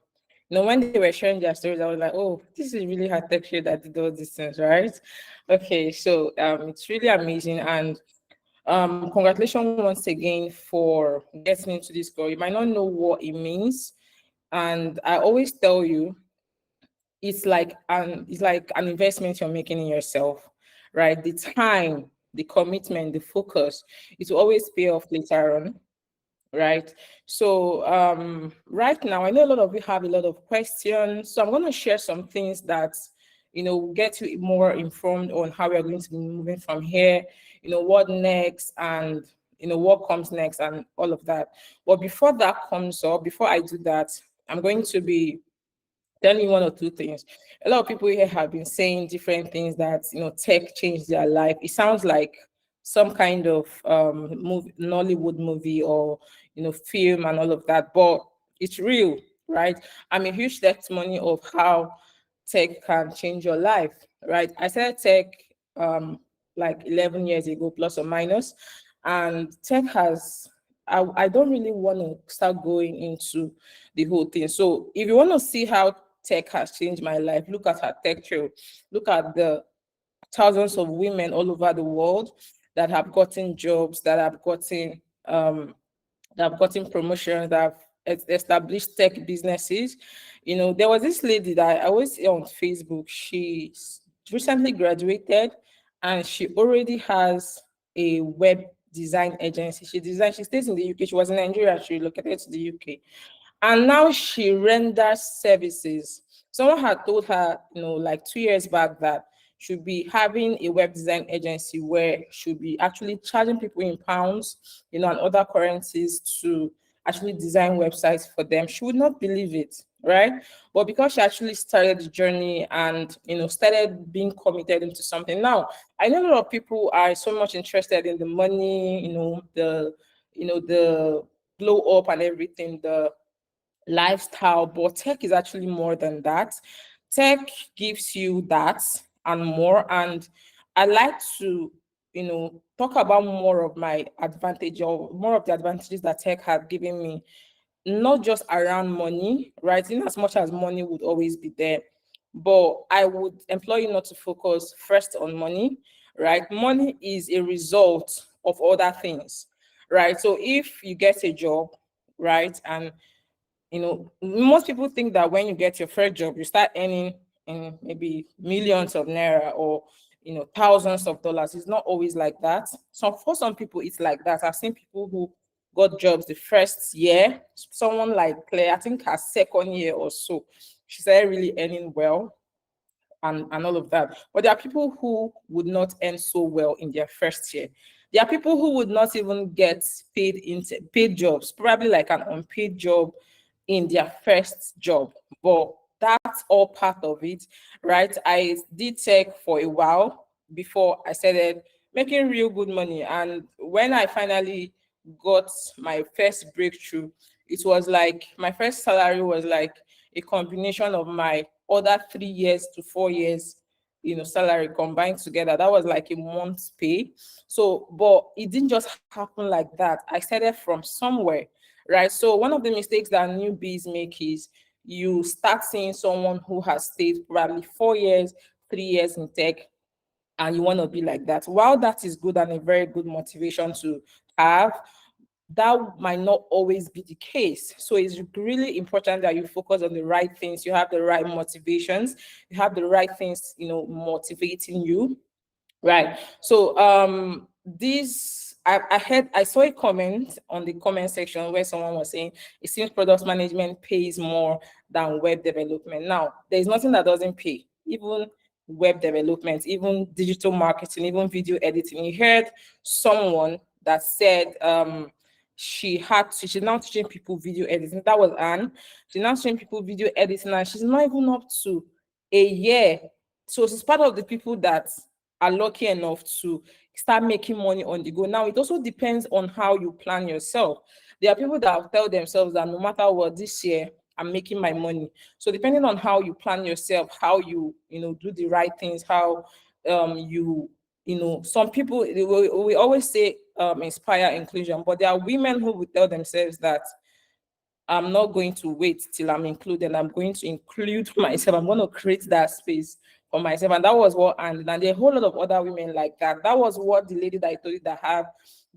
when they were sharing their stories, I was like, oh, this is really HerTechTrail that did all these things, right? Okay, so it's really amazing, and congratulations once again for getting into this goal. You might not know what it means, and I always tell you, it's like an investment you're making in yourself, right? The time, the commitment, the focus, it will always pay off later on, right? So right now, I know a lot of you have a lot of questions, so I'm going to share some things that get you more informed on how we're going to be moving from here, what next, and what comes next, and all of that. But before that comes up, before I do that, I'm going to be telling you one or two things. A lot of people here have been saying different things that tech changed their life. It sounds like some kind of Nollywood movie or film and all of that, but it's real, right? I'm a huge testimony of how tech can change your life, right? I started tech like 11 years ago, plus or minus, and tech has. I don't really want to start going into the whole thing. So if you want to see how tech has changed my life, look at HerTechTrail. Look at the thousands of women all over the world that have gotten jobs, that have gotten promotions, that have established tech businesses. There was this lady that I always see on Facebook. She recently graduated and she already has a web design agency. She stays in the UK. She was in Nigeria, she relocated to the UK. And now she renders services. Someone had told her, like 2 years back, that she'll be having a web design agency where she'll be actually charging people in pounds, and other currencies to actually design websites for them. She would not believe it, right? But because she actually started the journey and started being committed into something. Now, I know a lot of people are so much interested in the money, the blow up and everything, the lifestyle, but tech is actually more than that. Tech gives you that and more. And I like to, talk about more of my advantage, or more of the advantages that tech has given me. not just around money, right? In as much as money would always be there, but I would employ you not to focus first on money, right? Money is a result of other things, right? So if you get a job, right, and most people think that when you get your first job, you start earning in maybe millions of naira or thousands of dollars. It's not always like that. So for some people, it's like that. I've seen people who got jobs the first year. Someone like Claire, I think her second year or so, she started really earning well and all of that. But there are people who would not earn so well in their first year. There are people who would not even get paid jobs, probably like an unpaid job in their first job. But that's all part of it, right? I did tech for a while before I started making real good money. And when I finally got my first breakthrough, it was like my first salary was like a combination of my other 3 years to 4 years, salary combined together. That was like a month's pay. So, but it didn't just happen like that. I started from somewhere, right? So one of the mistakes that newbies make is you start seeing someone who has stayed probably 4 years, 3 years in tech, and you want to be like that. While that is good and a very good motivation to have, that might not always be the case. So it's really important that you focus on the right things, you have the right motivations, you have the right things, motivating you. Right. So this I saw a comment on the comment section where someone was saying it seems product management pays more than web development. Now, there's nothing that doesn't pay, even web development, even digital marketing, even video editing. You heard someone that said she's now teaching people video editing. That was Anne. She's now teaching people video editing, and she's not even up to a year. So she's part of the people that are lucky enough to start making money on the go. Now, it also depends on how you plan yourself. There are people that tell themselves that no matter what, this year I'm making my money. So depending on how you plan yourself, how you do the right things, how some people we always say inspire inclusion, but there are women who would tell themselves that I'm not going to wait till I'm included. I'm going to include myself. I'm going to create that space for myself. And that was what, and there are a whole lot of other women like that. That was what the lady that I told you that have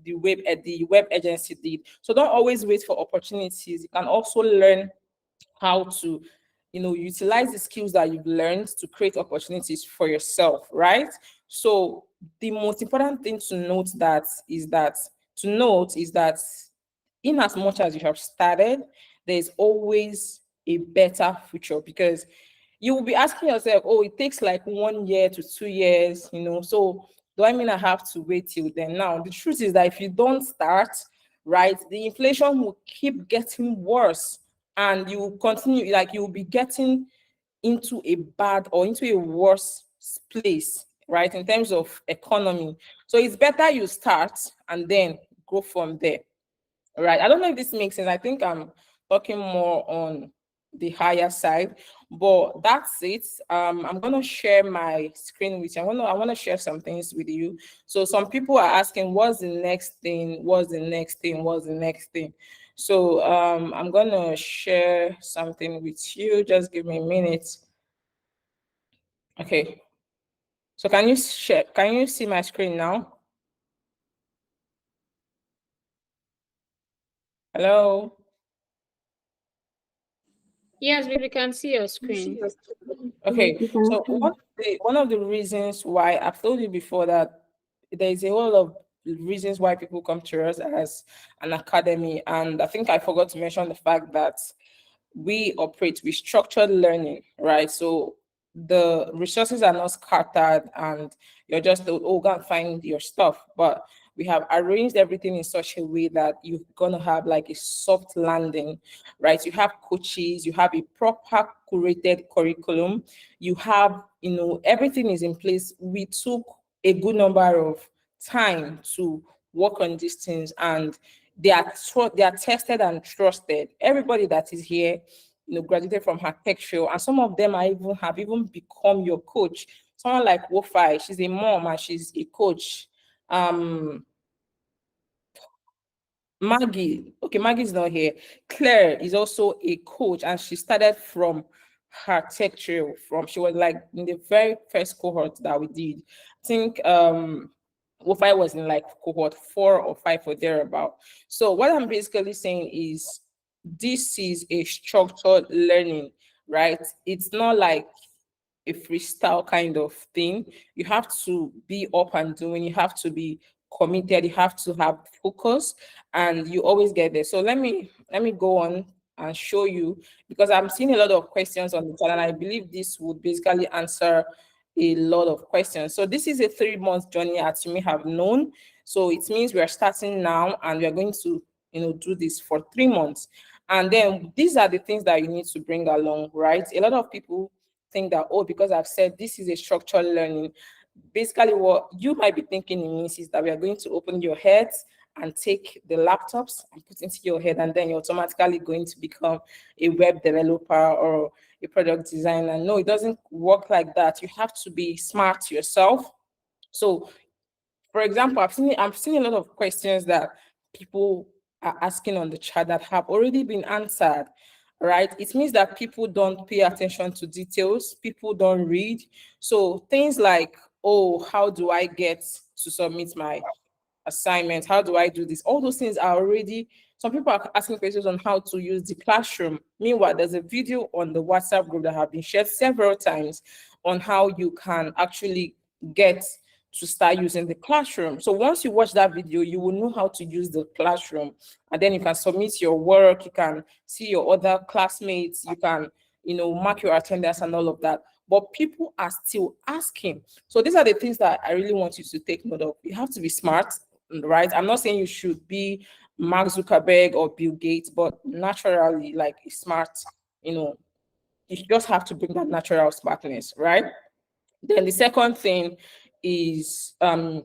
the web agency did. So don't always wait for opportunities. You can also learn how to, utilize the skills that you've learned to create opportunities for yourself, right? So the most important thing to note is that in as much as you have started, there's always a better future, because you will be asking yourself, oh, it takes like 1 year to 2 years, so do I mean I have to wait till then? Now, the truth is that if you don't start, right, the inflation will keep getting worse, and you will continue, like you will be getting into a bad or into a worse place, right, in terms of economy. So it's better you start and then go from there. Right. I don't know if this makes sense. I think I'm talking more on the higher side, but that's it. I'm gonna share my screen with you. I want to share some things with you. So some people are asking, what's the next thing? What's the next thing? What's the next thing? So I'm gonna share something with you. Just give me a minute. Okay. So can you share? Can you see my screen now? Hello. Yes, we can see your screen. Okay, so one of the reasons why I've told you before that there is a whole lot of reasons why people come to us as an academy, and I think I forgot to mention the fact that we operate with structured learning, right? So the resources are not scattered and you're just told, oh, go and find your stuff. But we have arranged everything in such a way that you're gonna have like a soft landing, right? You have coaches, you have a proper curated curriculum, you have, everything is in place. We took a good number of time to work on these things, and they are tested and trusted. Everybody that is here, graduated from HerTechTrail, and some of them have even become your coach. Someone like Wofi, she's a mom and she's a coach. Maggie, okay, Maggie's not here. Claire is also a coach, and she started from HerTechTrail. She was like in the very first cohort that we did. I think Wofi was in like cohort 4 or 5 or thereabout. So what I'm basically saying is this is a structured learning, right? It's not like a freestyle kind of thing. You have to be up and doing, you have to be committed, you have to have focus, and you always get there. So let me go on and show you, because I'm seeing a lot of questions on the channel, and I believe this would basically answer a lot of questions. So this is a 3-month journey, as you may have known. So it means we are starting now and we are going to do this for 3 months. And then these are the things that you need to bring along, right? A lot of people think that, oh, because I've said this is a structured learning, basically what you might be thinking it means is that we are going to open your heads and take the laptops and put into your head, and then you're automatically going to become a web developer or a product designer. No, it doesn't work like that. You have to be smart yourself. So for example, I'm seeing a lot of questions that people are asking on the chat that have already been answered, right? It means that people don't pay attention to details, people don't read. So things like, oh, how do I get to submit my assignment? How do I do this? All those things are already, some people are asking questions on how to use the classroom. Meanwhile, there's a video on the WhatsApp group that have been shared several times on how you can actually get to start using the classroom. So once you watch that video, you will know how to use the classroom, and then you can submit your work, you can see your other classmates, you can, mark your attendance and all of that. But people are still asking. So these are the things that I really want you to take note of. You have to be smart, right? I'm not saying you should be Mark Zuckerberg or Bill Gates, but naturally, like smart, you just have to bring that natural smartness, right? Then the second thing is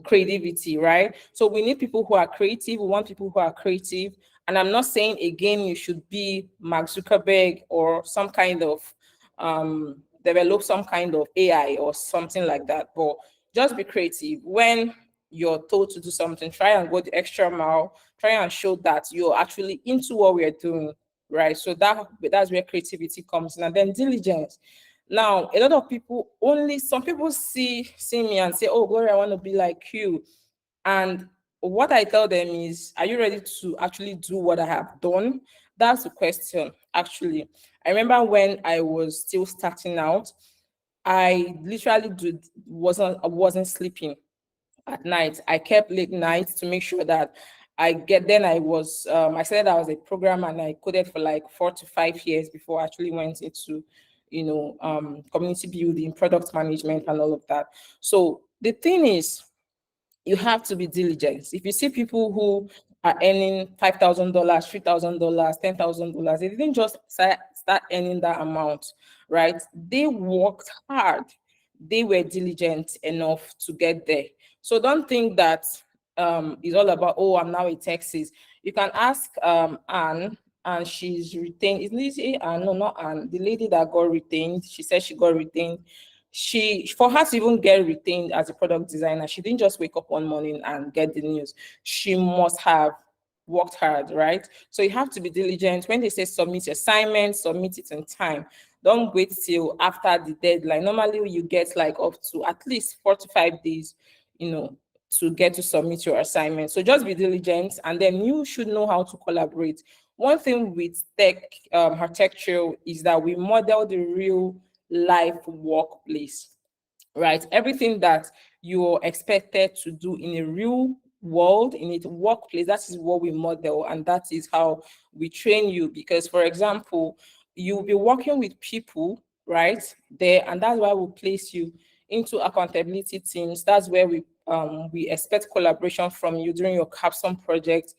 creativity, right? So we need people who are creative. We want people who are creative. And I'm not saying, again, you should be Mark Zuckerberg or some kind of develop some kind of AI or something like that. But just be creative. When you're told to do something, try and go the extra mile. Try and show that you're actually into what we're doing, right? So that's where creativity comes in. And then diligence. Now, a lot of people, only some people see me and say, oh, Gloria, I want to be like you. And what I tell them is, are you ready to actually do what I have done? That's the question, actually. I remember when I was still starting out, I literally wasn't sleeping at night. I kept late nights to make sure that I said I was a programmer, and I coded for like 4 to 5 years before I actually went into, community building, product management, and all of that. So the thing is, you have to be diligent. If you see people who are earning $5,000, $3,000, $10,000, they didn't just start earning that amount, right? They worked hard. They were diligent enough to get there. So don't think that it's all about, oh, I'm now in Texas. You can ask Anne, and she's retained. Is Lizzie? No, not Anne. The lady that got retained. She said she got retained. For her to even get retained as a product designer, she didn't just wake up one morning and get the news. She must have worked hard, right? So you have to be diligent. When they say submit your assignment, submit it in time. Don't wait till after the deadline. Normally you get like up to at least 4 to 5 days, to get to submit your assignment. So just be diligent, and then you should know how to collaborate. One thing with HerTechTrail is that we model the real life workplace, right? Everything that you're expected to do in a real world, in a workplace, that is what we model, and that is how we train you. Because, for example, you'll be working with people right there, and that's why we place you into accountability teams. That's where we expect collaboration from you during your capstone project.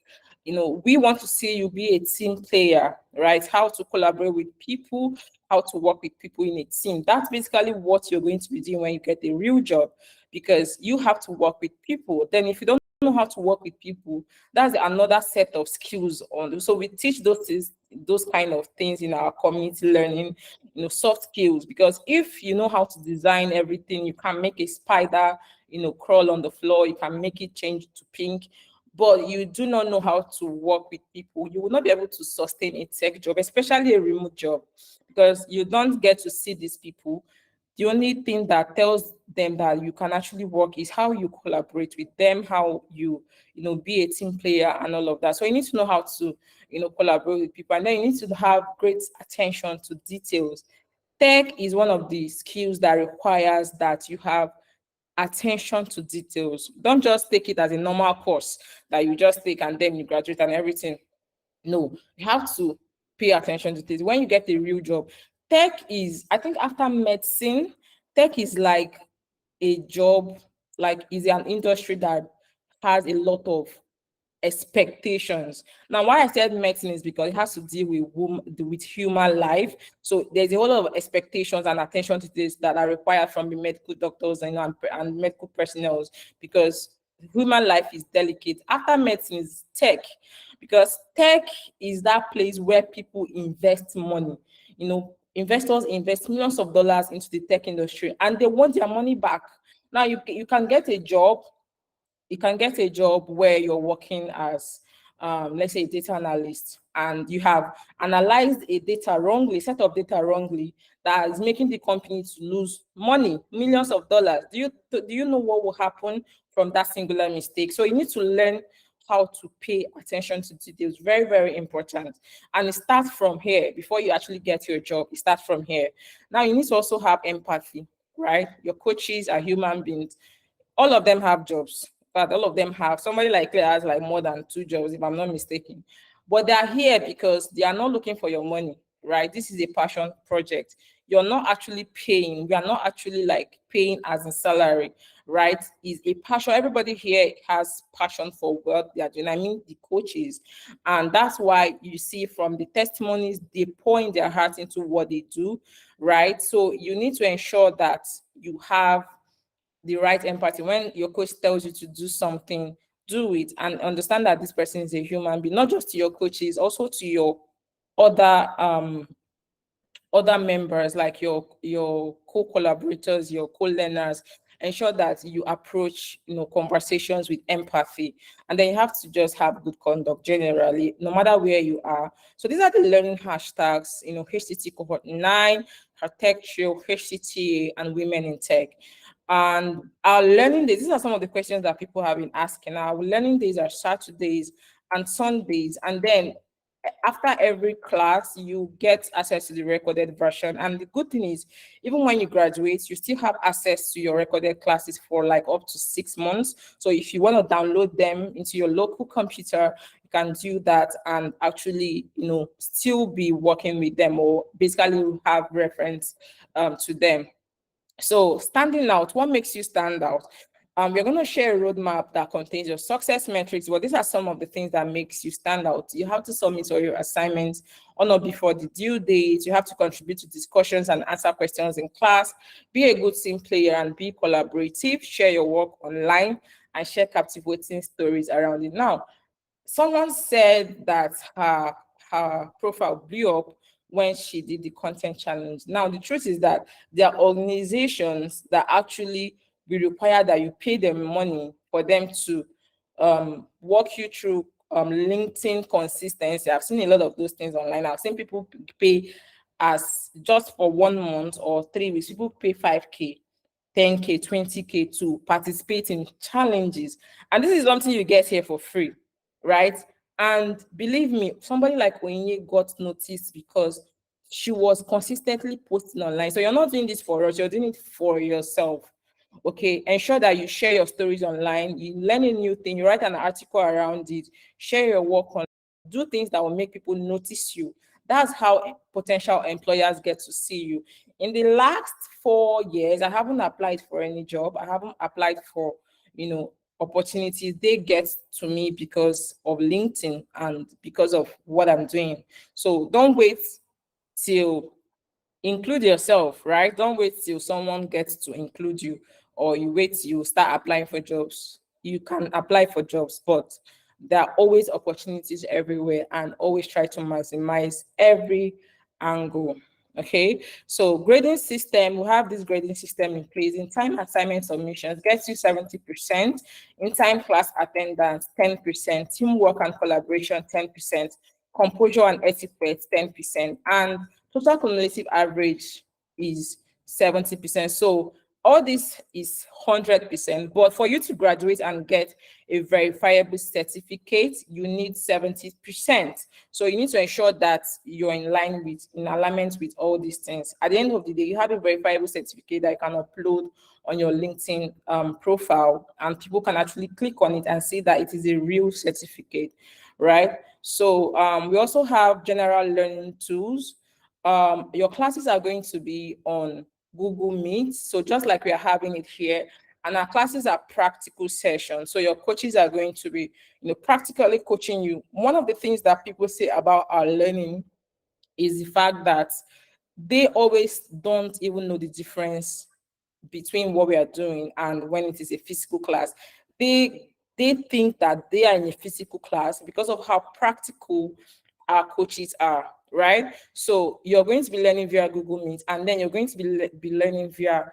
We want to see you be a team player, right? How to collaborate with people, how to work with people in a team. That's basically what you're going to be doing when you get a real job, because you have to work with people. Then if you don't know how to work with people, that's another set of skills on. So we teach those kind of things in our community learning, soft skills, because if you know how to design everything, you can make a spider, crawl on the floor, you can make it change to pink. but you do not know how to work with people, you will not be able to sustain a tech job, especially a remote job, because you don't get to see these people. The only thing that tells them that you can actually work is how you collaborate with them, how you be a team player and all of that. So you need to know how to, collaborate with people, and then you need to have great attention to details. Tech is one of the skills that requires that you have attention to details. Don't just take it as a normal course that you just take and then you graduate and everything. No, you have to pay attention to things. When you get a real job, tech is, I think after medicine, tech is like a job, like is an industry that has a lot of expectations. Now, why I said medicine is because it has to deal with human life. So there's a whole lot of expectations and attention to this that are required from the medical doctors and medical personnel, because human life is delicate. After medicine is tech, because tech is that place where people invest money. Investors invest millions of dollars into the tech industry and they want their money back. Now you can get a job, where you're working as, let's say, a data analyst, and you have analyzed a data wrongly, set of data wrongly, that is making the company to lose money, millions of dollars. Do you know what will happen from that singular mistake? So you need to learn how to pay attention to details. Very, very important. And it starts from here. Before you actually get your job, it starts from here. Now you need to also have empathy, right? Your coaches are human beings. All of them have jobs, but all of them have, somebody like Claire has like more than 2 jobs, if I'm not mistaken. But they're here because they are not looking for your money, right? This is a passion project. You're not actually paying. We are not actually like paying as a salary, right? Is a passion. Everybody here has passion for what they are doing. I mean, the coaches. And that's why you see from the testimonies, they pour in their heart into what they do, right? So you need to ensure that you have the right empathy. When your coach tells you to do something, do it, and understand that this person is a human being, not just to your coaches, also to your other other members, like your co-collaborators, your co-learners. Ensure that you approach conversations with empathy, and then you have to just have good conduct generally, no matter where you are. So these are the learning hashtags, HTT cohort 9, HerTechTrail, HCTA, and women in tech. And our learning days, these are some of the questions that people have been asking. Our learning days are Saturdays and Sundays, and then after every class, you get access to the recorded version. And the good thing is, even when you graduate, you still have access to your recorded classes for like up to 6 months. So if you want to download them into your local computer, you can do that and actually, still be working with them, or basically have reference to them. So standing out, what makes you stand out? We're going to share a roadmap that contains your success metrics. Well, these are some of the things that makes you stand out. You have to submit all your assignments on or before the due date. You have to contribute to discussions and answer questions in class. Be a good team player and be collaborative. Share your work online and share captivating stories around it. Now, someone said that her profile blew up when she did the content challenge. Now, the truth is that there are organizations that actually will require that you pay them money for them to walk you through LinkedIn consistency. I've seen a lot of those things online. I've seen people pay as just for 1 month or 3 weeks. People pay 5K, 10K, 20K to participate in challenges. And this is something you get here for free, right? And believe me, somebody like Oyinye got noticed because she was consistently posting online. So you're not doing this for us, you're doing it for yourself. Okay, ensure that you share your stories online, you learn a new thing, you write an article around it, share your work on, do things that will make people notice you. That's how potential employers get to see you. In the last 4 years, I haven't applied for any job. I haven't applied for, opportunities. They get to me because of LinkedIn and because of what I'm doing. So don't wait till include yourself, right? Don't wait till someone gets to include you, or you wait till you start applying for jobs. You can apply for jobs, but there are always opportunities everywhere, and always try to maximize every angle. Okay, so grading system, we have this grading system in place. In time assignment submissions gets you 70%, in time class attendance 10%, teamwork and collaboration 10%, composure and etiquette 10%, and total cumulative average is 70%. So all this is 100%, but for you to graduate and get a verifiable certificate, you need 70%. So you need to ensure that you're in alignment with all these things. At the end of the day, you have a verifiable certificate that you can upload on your LinkedIn profile, and people can actually click on it and see that it is a real certificate, right? So we also have general learning tools. Your classes are going to be on Google Meet. So just like we are having it here, and our classes are practical sessions. So your coaches are going to be, practically coaching you. One of the things that people say about our learning is the fact that they always don't even know the difference between what we are doing and when it is a physical class. They think that they are in a physical class because of how practical our coaches are, right? So you're going to be learning via Google Meet, and then you're going to be learning via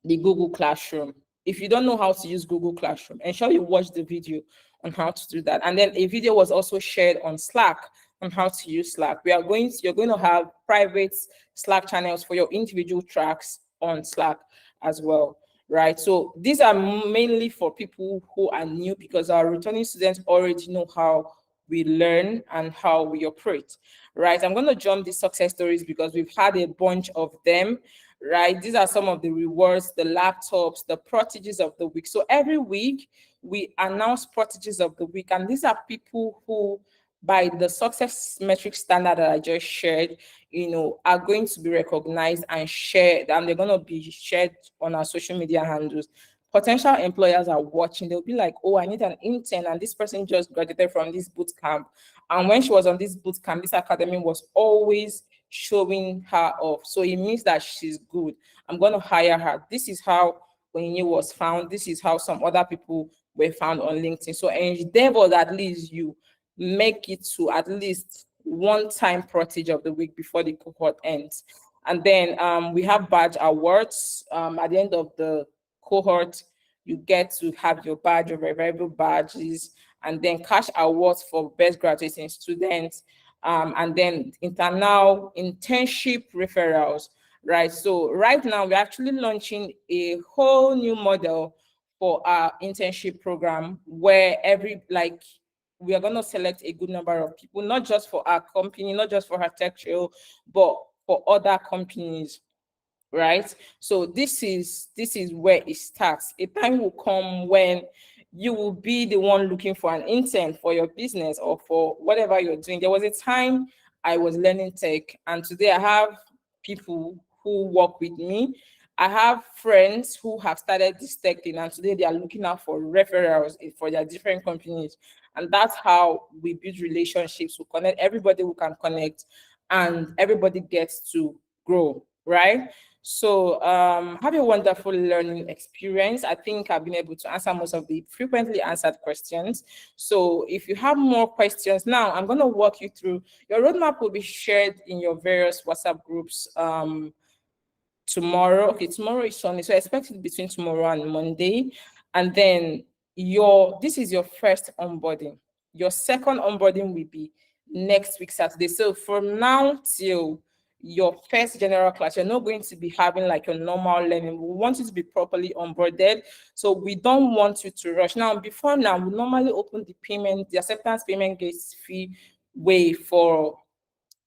the Google Classroom. If you don't know how to use Google Classroom, ensure you watch the video on how to do that. And then a video was also shared on Slack on how to use Slack. You're going to have private Slack channels for your individual tracks on Slack as well, right? So these are mainly for people who are new, because our returning students already know how we learn and how we operate, right? I'm going to jump the success stories because we've had a bunch of them, right? These are some of the rewards, the laptops, the prodigies of the week. So every week we announce prodigies of the week, and these are people who, by the success metric standard that I just shared, are going to be recognized and shared, and they're going to be shared on our social media handles. Potential employers are watching. They'll be like, oh, I need an intern, and this person just graduated from this boot camp. And when she was on this boot camp, this academy was always showing her off. So it means that she's good. I'm going to hire her. This is how Onyinye was found. This is how some other people were found on LinkedIn. So endeavor that at least you make it to at least one time protege of the week before the cohort ends. And then we have badge awards. At the end of the cohort, you get to have your badge, your variable badges, and then cash awards for best graduating students, and then internal internship referrals, right? So right now we're actually launching a whole new model for our internship program, where we are going to select a good number of people, not just for our company, not just for HerTechTrail, but for other companies, right? So this is where it starts. A time will come when you will be the one looking for an intern for your business or for whatever you're doing. There was a time I was learning tech, and today I have people who work with me. I have friends who have started this tech thing, and today they are looking out for referrals for their different companies. And that's how we build relationships. We connect everybody who can connect, and everybody gets to grow, right? So have a wonderful learning experience. I think I've been able to answer most of the frequently answered questions. So if you have more questions now, I'm going to walk you through. Your roadmap will be shared in your various WhatsApp groups tomorrow. Okay, tomorrow is Sunday, so I expect it between tomorrow and Monday. And then this is your first onboarding. Your second onboarding will be next week, Saturday. So from now till your first general class, you're not going to be having like your normal learning. We want you to be properly onboarded. So we don't want you to rush. Now, before now, we normally open the acceptance payment gates fee way for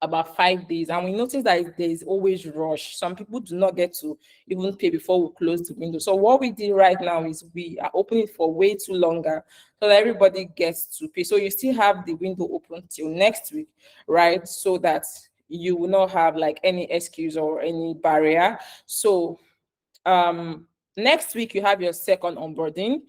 about 5 days, and we notice that there is always rush. Some people do not get to even pay before we close the window. So what we did right now is we are opening it for way too longer so that everybody gets to pay. So you still have the window open till next week, right? So that you will not have like any excuse or any barrier. So next week you have your second onboarding.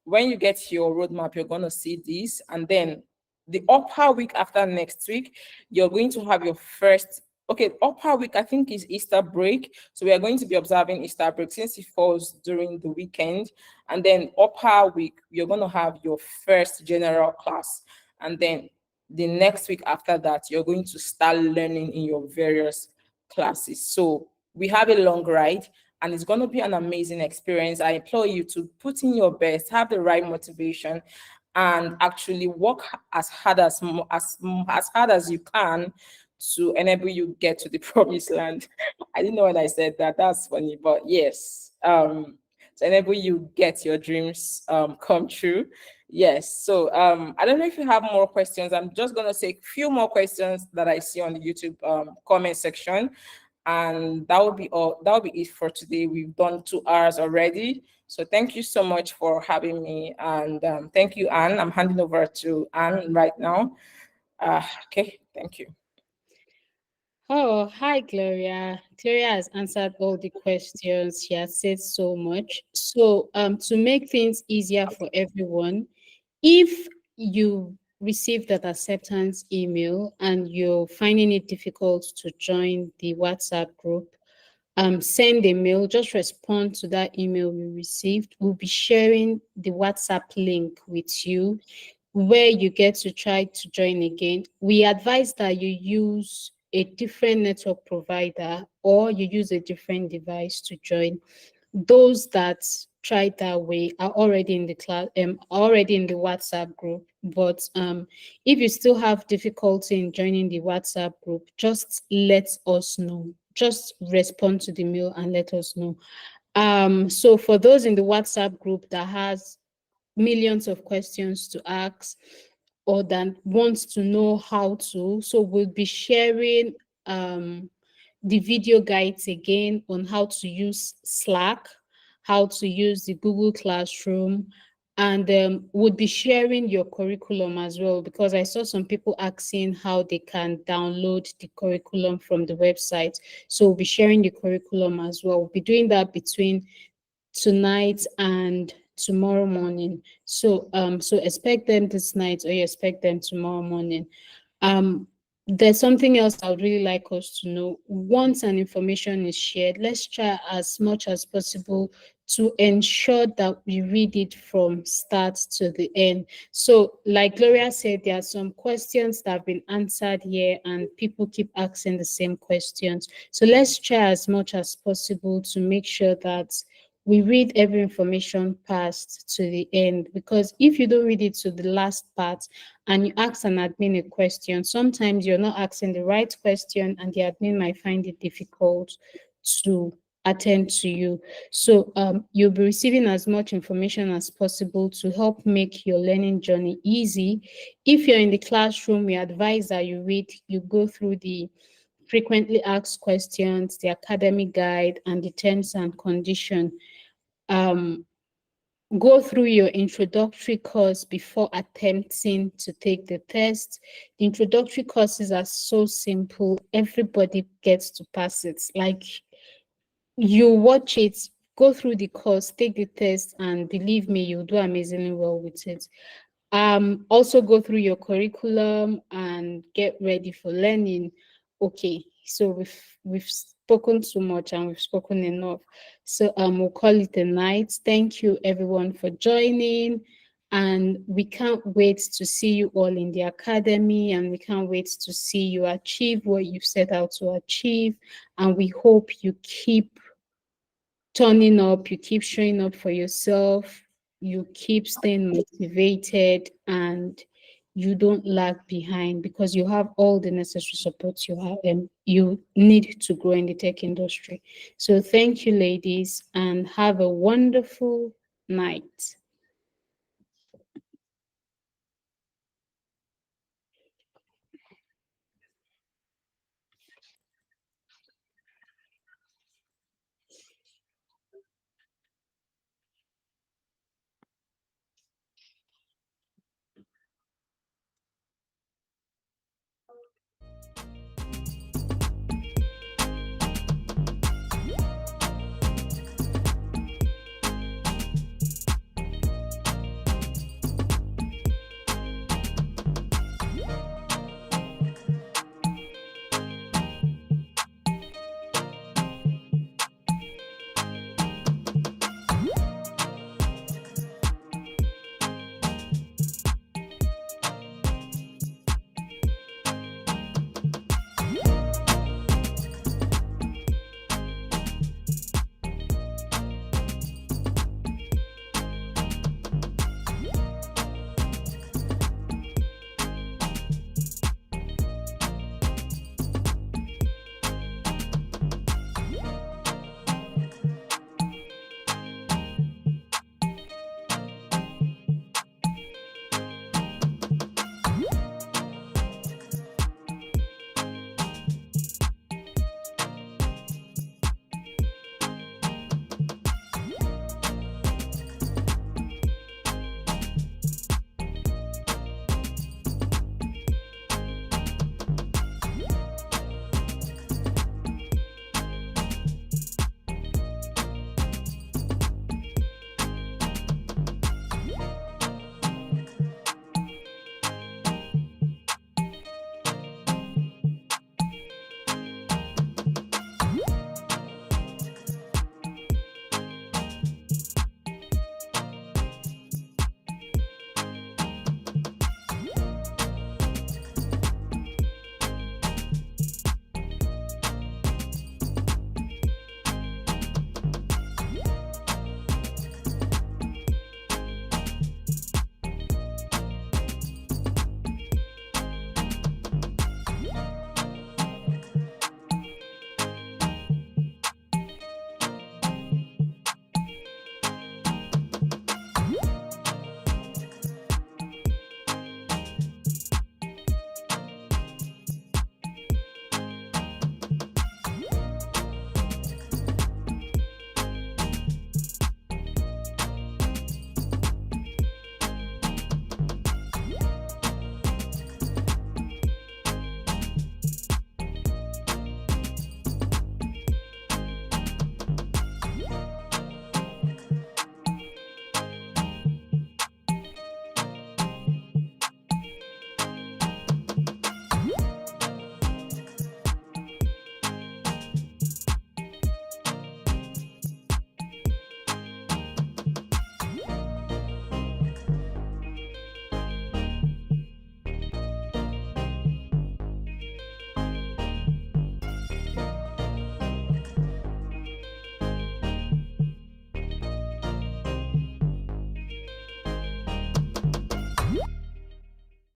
When you get your roadmap, you're going to see this, and then the upper week after next week, you're going to have your first, upper week, I think, is Easter break. So we are going to be observing Easter break since it falls during the weekend. And then upper week, you're going to have your first general class. And then the next week after that, you're going to start learning in your various classes. So we have a long ride, and it's going to be an amazing experience. I implore you to put in your best, have the right motivation, and actually work as hard as hard as you can to enable you get to the promised land. I didn't know when I said that. That's funny, but yes, to enable you get your dreams come true. Yes. So I don't know if you have more questions. I'm just gonna take a few more questions that I see on the YouTube comment section. And that will be all. That will be it for today. We've done 2 hours already. So thank you so much for having me. And thank you, Anne. I'm handing over to Anne right now. Okay, thank you. Oh, hi, Gloria. Gloria has answered all the questions. She has said so much. So, to make things easier for everyone, if you receive that acceptance email and you're finding it difficult to join the WhatsApp group, send a mail, just respond to that email you received. We'll be sharing the WhatsApp link with you where you get to try to join again. We advise that you use a different network provider or you use a different device to join. Those that tried that way are already in the class, already in the WhatsApp group. But if you still have difficulty in joining the WhatsApp group, just let us know. Just respond to the mail and let us know. So for those in the WhatsApp group that has millions of questions to ask or that wants to know how to, so we'll be sharing the video guides again on how to use Slack, how to use the Google Classroom, and would be sharing your curriculum as well, because I saw some people asking how they can download the curriculum from the website. So we'll be sharing the curriculum as well. We'll be doing that between tonight and tomorrow morning. So so expect them this night or you expect them tomorrow morning. There's something else I would really like us to know. Once an information is shared, let's try as much as possible to ensure that we read it from start to the end. So like Gloria said, there are some questions that have been answered here and people keep asking the same questions. So let's try as much as possible to make sure that we read every information past to the end, because if you don't read it to the last part and you ask an admin a question, sometimes you're not asking the right question and the admin might find it difficult to attend to you. So you'll be receiving as much information as possible to help make your learning journey easy. If you're in the classroom, we advise that you go through the frequently asked questions, the academic guide, and the terms and condition. Go through your introductory course before attempting to take the test. The introductory courses are so simple. Everybody gets to pass it. Like, you watch it, go through the course, take the test, and believe me, you'll do amazingly well with it. Also go through your curriculum and get ready for learning. Okay, so we've spoken too much and we've spoken enough. So we'll call it a night. Thank you everyone for joining. And we can't wait to see you all in the academy, and we can't wait to see you achieve what you've set out to achieve. And we hope you keep turning up, you keep showing up for yourself, you keep staying motivated, and you don't lag behind, because you have all the necessary support you have and you need to grow in the tech industry. So thank you, ladies, and have a wonderful night.